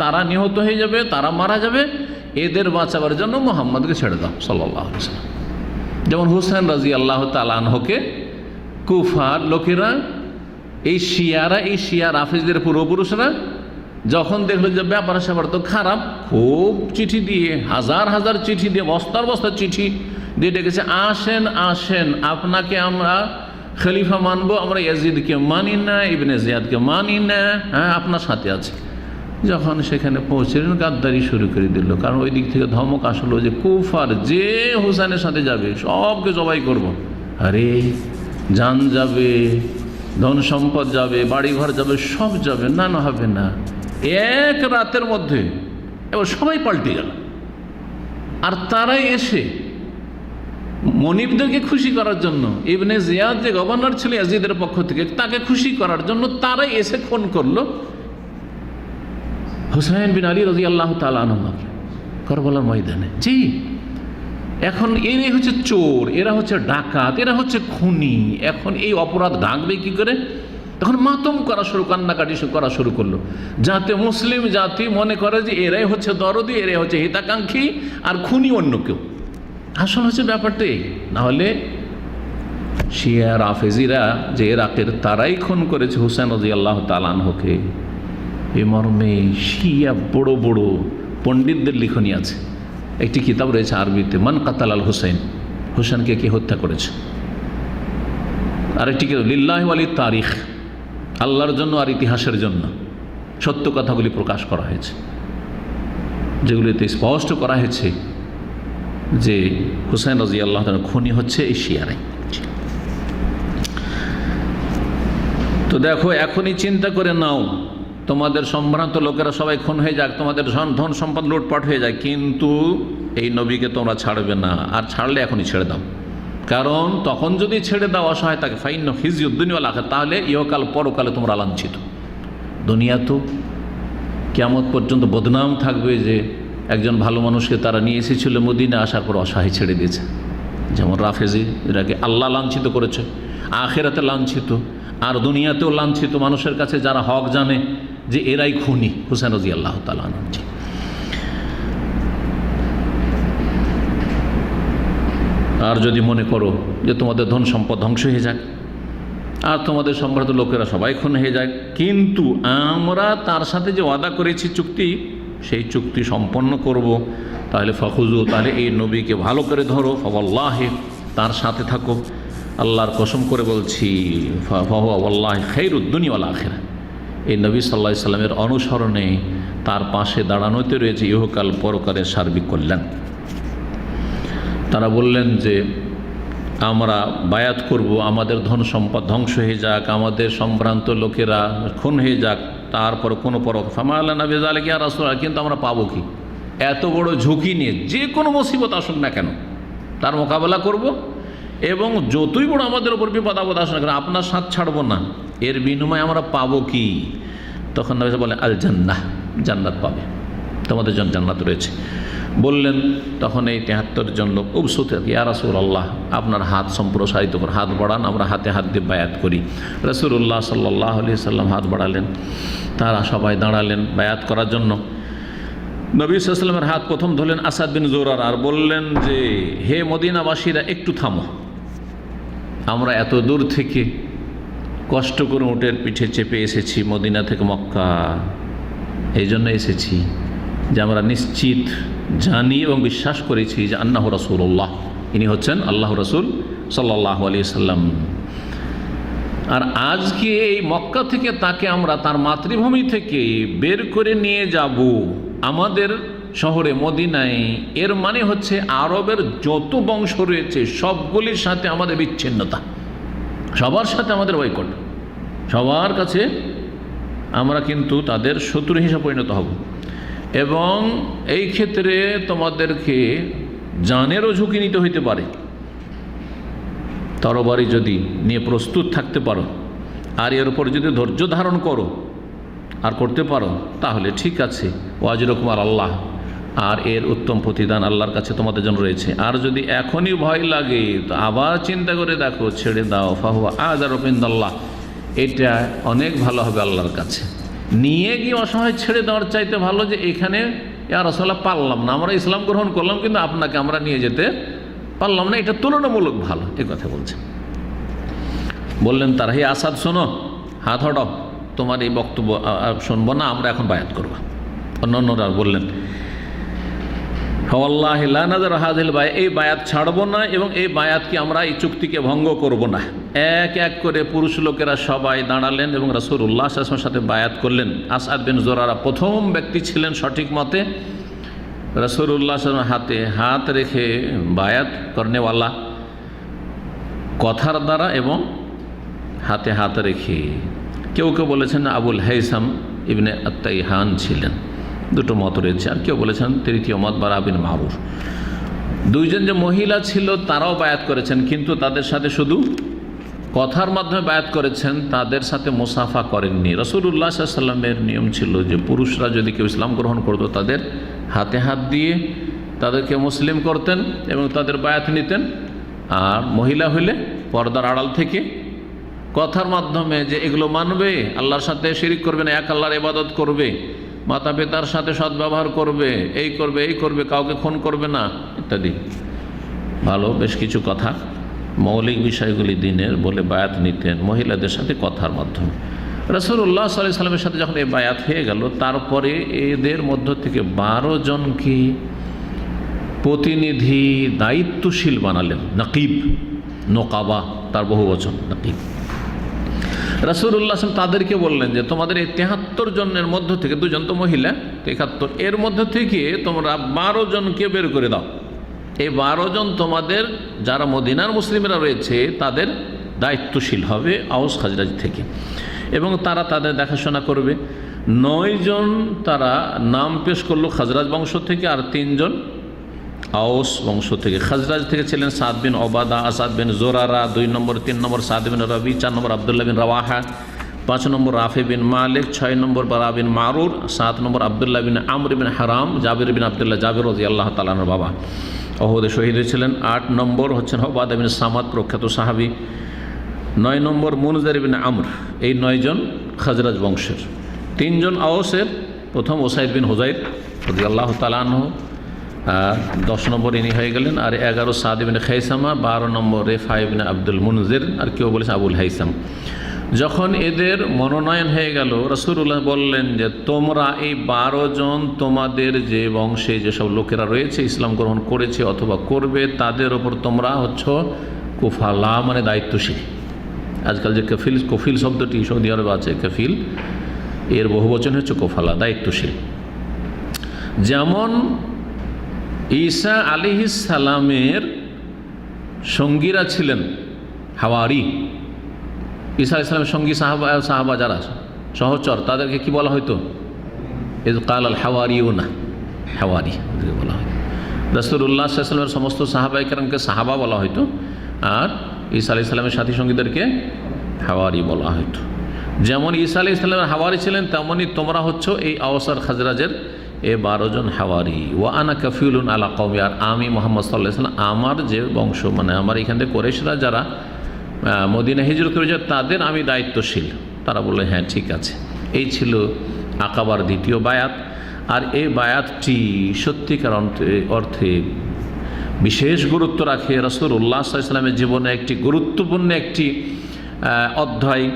তারা নিহত হয়ে যাবে, তারা মারা যাবে, এদের বাঁচাবার জন্য মুহাম্মদকে ছেড়ে দাও সাল্লাল্লাহু আলাইহি ওয়াসাল্লাম। যেমন হুসাইন রাদিয়াল্লাহু তাআলা আনহুকে কুফার লোকেরা, এই শিয়া রাফিজদের পূর্বপুরুষরা যখন দেখলো যে ব্যাপার স্যাপার তো খারাপ, খুব চিঠি দিয়ে, হাজার হাজার চিঠি দিয়ে, বস্তার বস্তার চিঠি দিয়ে ডেকেছে, আসেন আসেন, আপনাকে আমরা খলিফা মানবো, আমরা ইয়াজিদকে মানি না, ইবনে জিয়াদকে মানি না, হ্যাঁ আপনার সাথে আছে। যখন সেখানে পৌঁছলেন গাদ্দারি শুরু করে দিল, কারণ ওই দিক থেকে ধমক আসলো যে কুফার যে হুসাইনের সাথে যাবে সবকে জবাই করব। আরে জান যাবে, ধন সম্পদ যাবে, বাড়িঘর যাবে, সব যাবে, না না হবে না। এক রাতের মধ্যে এবার সবাই পাল্টে গেল। আর তারাই এসে মনিবদেরকে খুশি করার জন্য, ইবনে জিয়াদ যে গভর্নর ছিল ইয়াজিদের পক্ষ থেকে, তাকে খুশি করার জন্য তারাই এসে খুন করলো হুসাইন বিন আলী রাদিয়াল্লাহু তাআলা আনহুকে কারবালার ময়দানে। জি, এখন এরাই হচ্ছে চোর, এরা হচ্ছে ডাকাত, এরা হচ্ছে খুনি। এখন এই অপরাধ ঢাকবে কি করে? তখন মাতম করা শুরু, কান্নাকাটি করা শুরু করলো, যাতে মুসলিম জাতি মনে করে যে এরাই হচ্ছে দরদি, এরাই হচ্ছে হিতাকাঙ্ক্ষী, আর খুনি অন্য কেউ। আসল হচ্ছে ব্যাপারটাই। নাহলে শিয়া রাফেজিরা যে ইরাকের, তারাই খুন করেছে হুসাইন রাদিয়াল্লাহু তাআলা আনহুকে। এ মর্মে শিয়া বড় বড় পণ্ডিতদের লিখনী আছে। একটি কিতাব রয়েছে আরবিতে, মান কাতাল আল হুসাইন, হুসাইনকে কে হত্যা করেছে। আরেকটি কিতাব লিল্লাহি ওয়ালি তারিখ, আল্লাহর জন্য আর ইতিহাসের জন্য সত্য কথাগুলি প্রকাশ করা হয়েছে, যেগুলিতে স্পষ্ট করা হয়েছে যে হুসাইন রাদিয়াল্লাহু তাআলা খুনি হচ্ছে এই শিয়ারাই। তো দেখো, এখনই চিন্তা করে নাও, তোমাদের সম্ভ্রান্ত লোকেরা সবাই খুন হয়ে যাক, তোমাদের ধন সম্পদ লুটপাট হয়ে যায়, কিন্তু এই নবীকে তোমরা ছাড়বে না। আর ছাড়লে এখনই ছেড়ে দাও, কারণ তখন যদি ছেড়ে দাও অসহায় তাকে, ফাইন খিজিউদ দুনিয়া ওয়াল আখিরাহ, তাহলে ইহকাল পরকালে তোমরা লাঞ্ছিত। দুনিয়া তো কিয়ামত পর্যন্ত বদনাম থাকবে যে একজন ভালো মানুষকে তারা নিয়ে এসেছিল মদিনা, আসার পর অসহায় ছেড়ে দিয়েছে। যেমন রাফেজি, এটাকে আল্লাহ লাঞ্ছিত করেছে, আখিরাতে লাঞ্ছিত, আর দুনিয়াতেও লাঞ্ছিত। মানুষের কাছে যারা হক জানে যে এরাই খুনি হুসাইন রাদিয়াল্লাহু তাআলা আনহু। আর যদি মনে করো যে তোমাদের ধন সম্পদ ধ্বংস হয়ে যাক আর তোমাদের সম্ভ্রান্ত লোকেরা সবাই খুন হয়ে যায়, কিন্তু আমরা তার সাথে যে ওয়াদা করেছি চুক্তি, সেই চুক্তি সম্পন্ন করব, তাহলে ফাখুজু, তাহলে এই নবীকে ভালো করে ধরো, ফাওয়াল্লাহি, তার সাথে থাকো। আল্লাহর কসম করে বলছি, ফাহুয়া ওয়াল্লাহি খায়রুদ দুনিয়া ওয়াল আখিরাহ, এই নবী সাল্লাল্লাহু আলাইহি সাল্লামের অনুসরণে তার পাশে দাঁড়ানোতে রয়েছে ইহকাল পরকালের সার্বিক কল্যাণ। তারা বললেন যে আমরা বায়াত করব, আমাদের ধন সম্পদ ধ্বংস হয়ে যাক, আমাদের সম্ভ্রান্ত লোকেরা খুন হয়ে যাক, তারপর কোনো ফামালানা বিযালিকা ইয়া রাসূলুল্লাহ, কিন্তু আমরা পাবো কি? এত বড় ঝুঁকি নিয়ে যে কোনো মুসিবত আসুক না কেন তার মোকাবেলা করব, এবং যতই বড় আমাদের উপর বিপদ আপদ আসুক না কেন আপনার সাথ ছাড়বো না। এর বিনিময়ে আমরা পাবো কি? তখন নবী বলেন আল জান্নাহ, জান্নাত পাবে, তোমাদের জন্য জান্নাত রয়েছে। বললেন তখন এই 73 জন লোক উবসুত, ইয়া রাসূলুল্লাহ আপনার হাত সম্প্রসারিত করে হাত বাড়ান, আমরা হাতে হাত দিয়ে বায়াত করি। রাসূলুল্লাহ সাল্লাল্লাহু আলাইহি সাল্লাম হাত বাড়ালেন, তারা সবাই দাঁড়ালেন বায়াত করার জন্য। নবী সাল্লাল্লাহু আলাইহি ওয়াসাল্লামের হাত প্রথম ধরলেন আসাদ বিন জুরারা আর বললেন যে হে মদিনাবাসীরা একটু থামো, আমরা এত দূর থেকে কষ্ট করে উটের পিঠে চেপে এসেছি মদিনা থেকে মক্কা, এই জন্য এসেছি যে আমরা নিশ্চিত জানি এবং বিশ্বাস করেছি যে আন্নাহু রাসূলুল্লাহ, ইনি হচ্ছেন আল্লাহ রাসূল সাল্লাল্লাহু আলাইহি সাল্লাম। আর আজকে এই মক্কা থেকে তাকে আমরা তার মাতৃভূমি থেকে বের করে নিয়ে যাব আমাদের শহরে মদিনায়, এর মানে হচ্ছে আরবের যত বংশ রয়েছে সবগুলির সাথে আমাদের বিচ্ছিন্নতা, সবার সাথে আমাদের বয়কট, সবার কাছে আমরা কিন্তু তাদের শত্রু হিসেবে পরিণত হব। এবং এই ক্ষেত্রে তোমাদেরকে জানেরও ঝুঁকি নিতে হইতে পারে, তরবারি যদি নিয়ে প্রস্তুত থাকতে পারো আর এর উপর যদি ধৈর্য ধারণ করো আর করতে পারো তাহলে ঠিক আছে, ওয়াজরুকুম আল্লাহ, আর এর উত্তম প্রতিদান আল্লাহর কাছে তোমাদের জন্য রয়েছে। আর যদি এখনই ভয় লাগে তো আবার চিন্তা করে দেখো, ছেড়ে দাও, ফাহুয়া আযারু ইনদাল্লাহ, এটা অনেক ভালো হবে আল্লাহর কাছে। নিয়ে গিয়ে অসহায় ছেড়ে দেওয়ার চাইতে ভালো যে এখানে ইয়া রাসূলুল্লাহ পারলাম না, আমরা ইসলাম গ্রহণ করলাম কিন্তু আপনাকে আমরা নিয়ে যেতে পারলাম না, এটা তুলনামূলক ভালো, এই কথা বলছেন। বললেন তারা, হে আসাদ শোনো, হাত হটাও, তোমার এই বক্তব্য শুনবো না, আমরা এখন বায়াত করবো। অন্যরা বললেন ওয়াল্লাহি লা নাযারু হাযিল বায়াত, এই বায়াত ছাড়বো না এবং এই বায়াতকে আমরা এই চুক্তিকে ভঙ্গ করব না। এক এক করে পুরুষ লোকেরা সবাই দাঁড়ালেন এবং রাসূলুল্লাহ সাল্লাল্লাহু আলাইহি ওয়াসাল্লামের সাথে বায়াত করলেন। আসাদ বিন জুরারা প্রথম ব্যক্তি ছিলেন সঠিক মতে রাসূলুল্লাহ সাল্লাল্লাহু আলাইহি ওয়াসাল্লামের হাতে হাত রেখে বায়াত করনেওয়ালা, কথার দ্বারা এবং হাতে হাত রেখে। কেউ কেউ বলেছেন আবুল হাইসাম ইবনে আত্তাইহান ছিলেন, দুটো মত রয়েছে। আর কেউ বলেছেন তৃতীয় মত বারা বিন মারুর। দুইজন যে মহিলা ছিল তারাও বায়াত করেছেন, কিন্তু তাদের সাথে শুধু কথার মাধ্যমে বায়াত করেছেন, তাদের সাথে মুসাফা করেননি। রাসূলুল্লাহ সাল্লাল্লাহু আলাইহি ওয়াসাল্লামের নিয়ম ছিল যে পুরুষরা যদি কেউ ইসলাম গ্রহণ করতো তাদের হাতে হাত দিয়ে তাদেরকে মুসলিম করতেন এবং তাদের বায়াত নিতেন। আর মহিলা হইলে পর্দার আড়াল থেকে কথার মাধ্যমে যে এগুলো মানবে, আল্লাহর সাথে শিরিক করবে না, এক আল্লাহর ইবাদত করবে, মাতা পিতার সাথে সদ্ব্যবহার করবে, এই করবে এই করবে, কাউকে খুন করবে না ইত্যাদি ভালো বেশ কিছু কথা, মৌলিক বিষয়গুলি দিনের বলে বায়াত নিতেন মহিলাদের সাথে কথার মাধ্যমে। রাসূলুল্লাহ সাল্লাল্লাহু আলাইহি ওয়াসাল্লামের সাথে যখন এই বায়াত হয়ে গেল, তারপরে এদের মধ্য থেকে 12 জনকে প্রতিনিধি দায়িত্বশীল বানালেন, নাকিব, নোকাবা তার বহু বচন নাকিব। রাসূলুল্লাহ তাদেরকে বললেন যে তোমাদের এই 73 জনের মধ্য থেকে, দুজন তো মহিলা 71, এর মধ্য থেকে তোমরা 12 জনকে বের করে দাও। এই 12 জন তোমাদের যারা মদিনার মুসলিমরা রয়েছে তাদের দায়িত্বশীল হবে আওস খাজরাজ থেকে, এবং তারা তাদের দেখাশোনা করবে। 9 জন তারা নাম পেশ করলো খাজরাজ বংশ থেকে, আর 3 জন আওস বংশ থেকে। খাজরাজ থেকে ছিলেন সাদ বিন ওবাদা, আসাদ বিন জোরারা 2 নম্বর, 3 নম্বর সাদ বিন রবি, 4 নম্বর আবদুল্লাহ বিন রাওয়াহা, 5 নম্বর রাফি বিন মালিক, 6 নম্বর বারা বিন মারুর, 7 নম্বর আবদুল্লাহ বিন আমর বিন হারাম, জাবির বিন আবদুল্লাহ, জাবির রাদিয়াল্লাহু তাআলা আনহুর বাবা, ওহুদে শহীদ হয়েছিলেন। 8 নম্বর হচ্ছেন ওবাদা বিন সামাদ, প্রখ্যাত সাহাবী। 9 নম্বর মুনজির বিন আমর। এই 9 জন খাজরাজ বংশের। 3 জন আওসের, প্রথম ওসাইদ বিন হুজাইর রাদিয়াল্লাহু তাআলা আনহু, 10 নম্বর ইনি হয়ে গেলেন। আর 11 সাদ বিন খাইসামা, 12 নম্বর রেফা ইবনে আব্দুল মুনজির, আর কেউ বলেছে আবুল হাইসাম। যখন এদের মনোনয়ন হয়ে গেল, রাসূলুল্লাহ বললেন যে তোমরা এই 12 জন তোমাদের যে বংশে যেসব লোকেরা রয়েছে ইসলাম গ্রহণ করেছে অথবা করবে, তাদের ওপর তোমরা হচ্ছ কুফালা, মানে দায়িত্বশীল। আজকাল যে কফিল শব্দটি সৌদি আরবে আছে, কফিল এর বহুবচন হচ্ছে কোফালা, দায়িত্বশীল। যেমন ঈসা আলাইহিস সালামের সঙ্গীরা ছিলেন হাওয়ারি, ঈসা আলাইহিস সালামের সঙ্গী সাহাবা যারা সহচর, তাদেরকে কি বলা হয়তো? ইয ক্বাল আল হাওয়ারিউনা, হাওয়ারি বলা হয়। রাসূলুল্লাহ সাল্লাল্লাহু আলাইহি ওয়াসাল্লামের সমস্ত সাহাবায়ে কেরামকে সাহাবা বলা হয়তো, আর ঈসা আলাইহিস সালামের সাথী সঙ্গীদেরকে হাওয়ারি বলা হয়তো। যেমন ঈসা আলাইহিস সালামের হাওয়ারি ছিলেন, তেমনই তোমরা হচ্ছ এই আওস আর খাজরাজের এ 12 জন হাওয়ারি, ওয়া আনা কাফিলুন আলা কওমি, আর আমি মুহাম্মদ সাল্লাল্লাহু আলাইহি ওয়াসাল্লাম আমার যে বংশ, মানে আমার এখান থেকে কুরাইশরা যারা মদিনা হিজরত করেছে তাদের আমি দায়িত্বশীল। তারা বললো হ্যাঁ ঠিক আছে। এই ছিল আকাবার দ্বিতীয় বায়াত। আর এই বায়াতটি সত্যিকার অর্থে বিশেষ গুরুত্ব রাখে রাসূলুল্লাহ সাল্লাল্লাহু আলাইহি ওয়াসাল্লামের জীবনে একটি গুরুত্বপূর্ণ একটি অধ্যায়,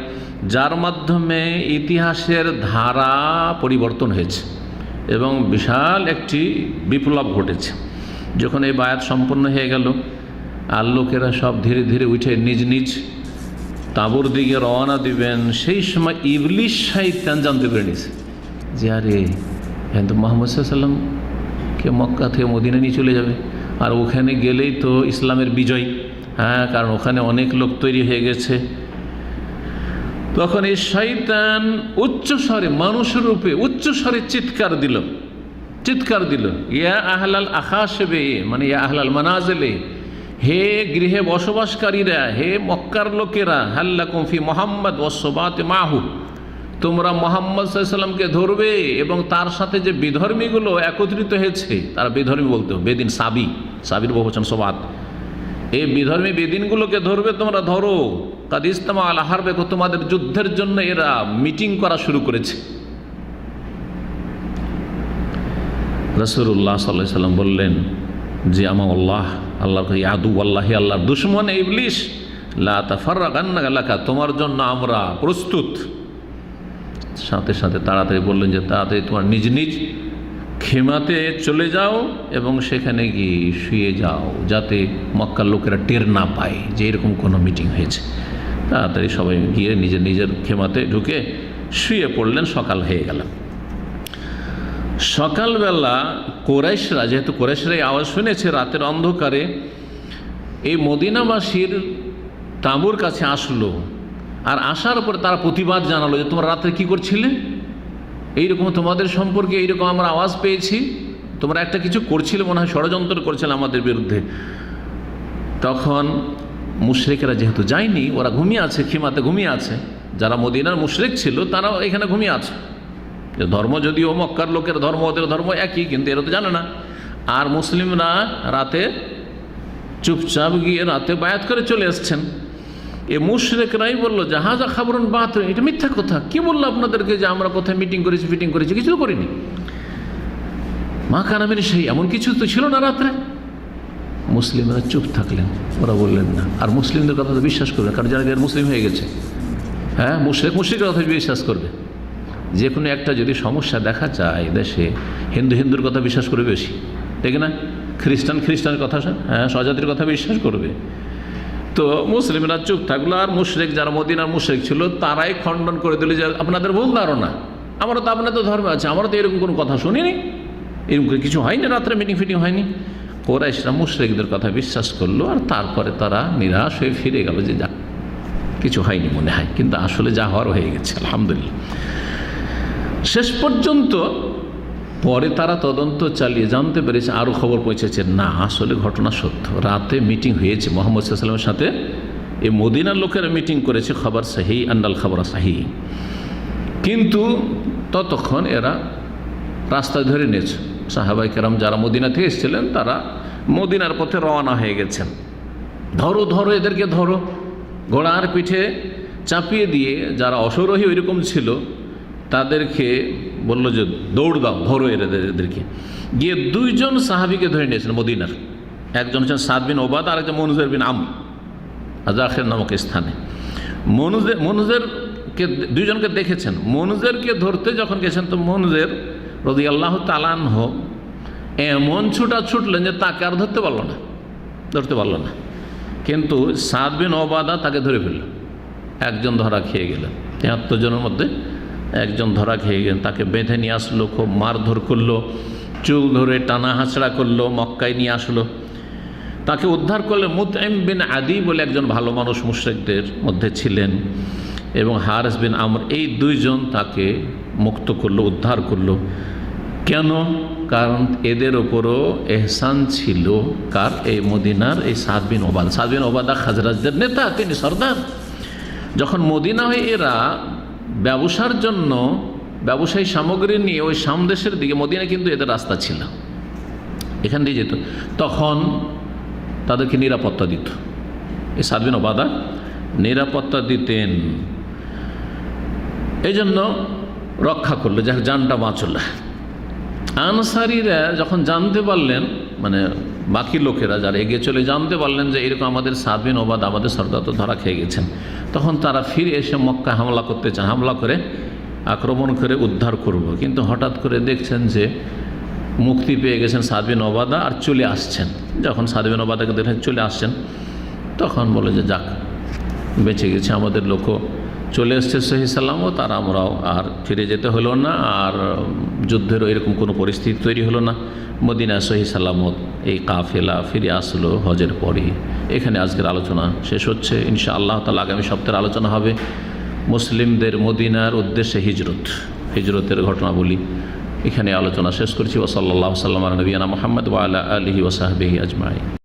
যার মাধ্যমে ইতিহাসের ধারা পরিবর্তন হয়েছে এবং বিশাল একটি বিপ্লব ঘটেছে। যখন এই বায়াত সম্পন্ন হয়ে গেল আর লোকেরা সব ধীরে ধীরে উঠে নিজ নিজ তাঁবুর দিকে রওনা দিবেন, সেই সময় ইবলিশ শয়তান জানতে পেরে নিছে যে আরে হ্যাঁ তো মুহাম্মদ সাল্লাল্লাহু আলাইহি ওয়াসাল্লামকে মক্কা থেকে মদিনা নিয়ে চলে যাবে, আর ওখানে গেলেই তো ইসলামের বিজয়, হ্যাঁ কারণ ওখানে অনেক লোক তৈরি হয়ে গেছে। তখন এই শয়তান উচ্চস্বরে, মানুষের রূপে উচ্চস্বরে চিৎকার দিল, ইয়া আহলাল আখাশবে, মানে ইয়া আহলাল মানাজিলে, হে গৃহে বসবাসকারীরা, হে মক্কার লোকেরা, হাল্লাকুম ফি মুহাম্মদ ওয়াসসাবাতি মাহু, তোমরা মুহাম্মদ সাল্লাল্লাহু আলাইহি ওয়াসাল্লামকে ধরবে এবং তার সাথে যে বিধর্মীগুলো একত্রিত হয়েছে, তারা বিধর্মী বলতে বেদিন, সাবির বহুবচন সবাত, এই বিধর্মী বেদিনগুলোকে ধরবে, তোমরা ধরো। কাদ ইজতামা আলা হারবে, তোমাদের যুদ্ধের জন্য এরা মিটিং করা শুরু করেছে। রাসূলুল্লাহ সাল্লাল্লাহু আলাইহি ওয়াসাল্লাম বললেন যে আমাল্লাহ, আল্লাহর ইয়াদু আল্লাহি, আল্লাহর দুশমন ইবলিস, লা তাফাররাগান্না লাকা, তোমার জন্য আমরা প্রস্তুত। সাথে সাথে তাড়াতাড়ি বললেন যে তাড়াতাড়ি তোমার নিজ নিজ খেমাতে চলে যাও এবং সেখানে গিয়ে শুয়ে যাও, যাতে মক্কার লোকেরা টের না পায় যে এরকম কোনো মিটিং হয়েছে। তাড়াতাড়ি সবাই গিয়ে নিজের নিজের খেমাতে ঢুকে শুয়ে পড়লেন। সকাল হয়ে গেল। সকালবেলা কুরাইশরা, যেহেতু কুরাইশরা এই আওয়াজ শুনেছে রাতের অন্ধকারে, এই মদিনাবাসীর তাঁবুর কাছে আসলো। আর আসার পরে তারা প্রতিবাদ জানালো যে তোমরা রাত্রে কি করছিলে, এইরকম তোমাদের সম্পর্কে এইরকম আমরা আওয়াজ পেয়েছি, তোমরা একটা কিছু করছিলে, মনে হয় ষড়যন্ত্র করছিলে আমাদের বিরুদ্ধে। তখন মুশরিকরা যেহেতু যায়নি, ওরা ঘুমিয়ে আছে, খিমাতে ঘুমিয়ে আছে। যারা মদিনার মুশরিক ছিল তারাও এখানে ঘুমিয়ে আছে। যে ধর্ম যদিও মক্কার লোকের ধর্ম, ওদের ধর্ম একই, কিন্তু এরা তো জানে না। আর মুসলিমরা রাতে চুপচাপ গিয়ে রাতে বায়াত করে চলে এসছেন। এ মুশরিকরাই বললো জাহাজা খাবরুন বাত, এটা মিথ্যা কথা। কি বললো আপনাদেরকে যে আমরা কোথায় মিটিং করেছি? কিছু তো করিনি। মা কানামের সেই এমন কিছু তো ছিল না রাত্রে। মুসলিমরা চুপ থাকলেন, ওরা বললেন না। আর মুসলিমদের কথা তো বিশ্বাস করবে, কারণ যারা মুসলিম হয়ে গেছে, হ্যাঁ মুশরিকের কথা বিশ্বাস করবে। যে কোনো একটা যদি সমস্যা দেখা যায় দেশে, হিন্দুর কথা বিশ্বাস করবে বেশি, ঠিক না? খ্রিস্টানের কথা, হ্যাঁ স্বজাতির কথা বিশ্বাস করবে। তো মুসলিমরা চুপ থাকলো। আর মুশরিক, যারা মদিনার মুশরিক ছিল, তারাই খণ্ডন করে দিল যে আপনাদের ভুল ধারণা, আমরা তো আপনাদের ধর্মে আছে, আমরা তো এরকম কোনো কথা শুনিনি, এরকম কিছু হয়নি, রাত্রে মিটিং হয়নি। কুরাইশরা মুশরিকদের কথা বিশ্বাস করলো। আর তারপরে তারা নিরাশ হয়ে ফিরে গেল যে যা কিছু হয়নি মনে হয়, কিন্তু আসলে যা হওয়ার হয়ে গেছে আলহামদুলিল্লাহ। শেষ পর্যন্ত পরে তারা তদন্ত চালিয়ে জানতে পেরেছে, আরও খবর পৌঁছেছে না আসলে ঘটনা সত্য, রাতে মিটিং হয়েছে মুহাম্মদ সাল্লাল্লাহু আলাইহি ওয়াসাল্লামের সাথে। এই মদিনার লোকেরা মিটিং করেছে, খবর সাহি, আন্নাল খবর সাহি। কিন্তু ততক্ষণ এরা রাস্তা ধরে নিয়েছে। সাহাবায়ে কেরাম যারা মদিনা থেকে এসেছিলেন, তারা মদিনার পথে রওনা হয়ে গেছেন। ধরো এদেরকে ধরো, ঘোড়ার পিঠে চাপিয়ে দিয়ে যারা অশ্বারোহী ওইরকম ছিল তাদেরকে বললো যে দৌড় দাও, ধরো এদেরকে। গিয়ে দুইজন সাহাবীকে ধরে নিয়েছেন মদিনার। একজন হচ্ছেন সাদ বিন ওবাদা, আর একজন মুনজির বিন আমর আজাখের নামক স্থানে। মুনজিরকে দুইজনকে দেখেছেন। মুনজিরকে ধরতে যখন গেছেন, তো মুনজির রাদিয়াল্লাহু তাআলা আনহু এমন ছুটলেন যে তাকে আর ধরতে পারল না। কিন্তু সাদ বিন ওবাদা তাকে ধরে ফেলল। একজন ধরা খেয়ে গেলেন। ৭৩ জনের মধ্যে একজন ধরা খেয়ে গেলেন। তাকে বেঁধে নিয়ে আসলো, খুব মারধর করলো, চুল ধরে টানা হাঁচড়া করলো, মক্কায় নিয়ে আসলো। তাকে উদ্ধার করলে মুতঈম বিন আদি বলে একজন ভালো মানুষ মুশরিকদের মধ্যে ছিলেন, এবং হারিস বিন আমর, এই দুইজন তাকে মুক্ত করলো, উদ্ধার করলো। কেন? কারণ এদের ওপরও এহসান ছিল কার? এই মদিনার এই সাদ বিন ওবাদা খাজরাজদের নেতা, তিনি সর্দার। যখন মদিনা হয়ে এরা ব্যবসার জন্য ব্যবসায়ী সামগ্রী নিয়ে ওই সামদেশের দিকে, মদিনা কিন্তু এদের রাস্তা ছিল, এখান দিয়ে যেত, তখন তাদেরকে নিরাপত্তা দিত। এই সাদ বিন উবাদা নিরাপত্তা দিতেন, এই জন্য রক্ষা করলো, যাক জানটা বাঁচল। আনসারীরা যখন জানতে পারলেন, মানে বাকি লোকেরা যারা এগিয়ে চলে জানতে পারলেন যে এরকম আমাদের সাদ বিন উবাদা, আমাদের সর্দার তো ধরা খেয়ে গেছেন, তখন তারা ফিরে এসে মক্কা হামলা করতে চান, হামলা করে আক্রমণ করে উদ্ধার করব। কিন্তু হঠাৎ করে দেখছেন যে মুক্তি পেয়ে গেছেন সাদ বিন উবাদা আর চলে আসছেন। যখন সাদ বিন উবাদাকে দেখেন চলে আসছেন, তখন বলে যে যাক বেঁচে গেছে, আমাদের লোকও চলে এসছে সহি সালামত, আর আমরাও আর ফিরে যেতে হলো না, আর যুদ্ধেরও এরকম কোনো পরিস্থিতি তৈরি হলো না, মদিনা সহি সালামত এই কাফেলা ফিরে আসলো হজের পরে। এখানে আজকের আলোচনা শেষ হচ্ছে। ইনশাআল্লাহ তাআলা আগামী সপ্তাহের আলোচনা হবে মুসলিমদের মদিনার উদ্দেশ্যে হিজরতের ঘটনাবলী। এখানে আলোচনা শেষ করছি। ওয়া সাল্লাল্লাহু সাল্লাম আলা নবিয়ানা মুহাম্মদ ওয়া আলা আলিহি ওয়া সাহবিহি আজমাইন।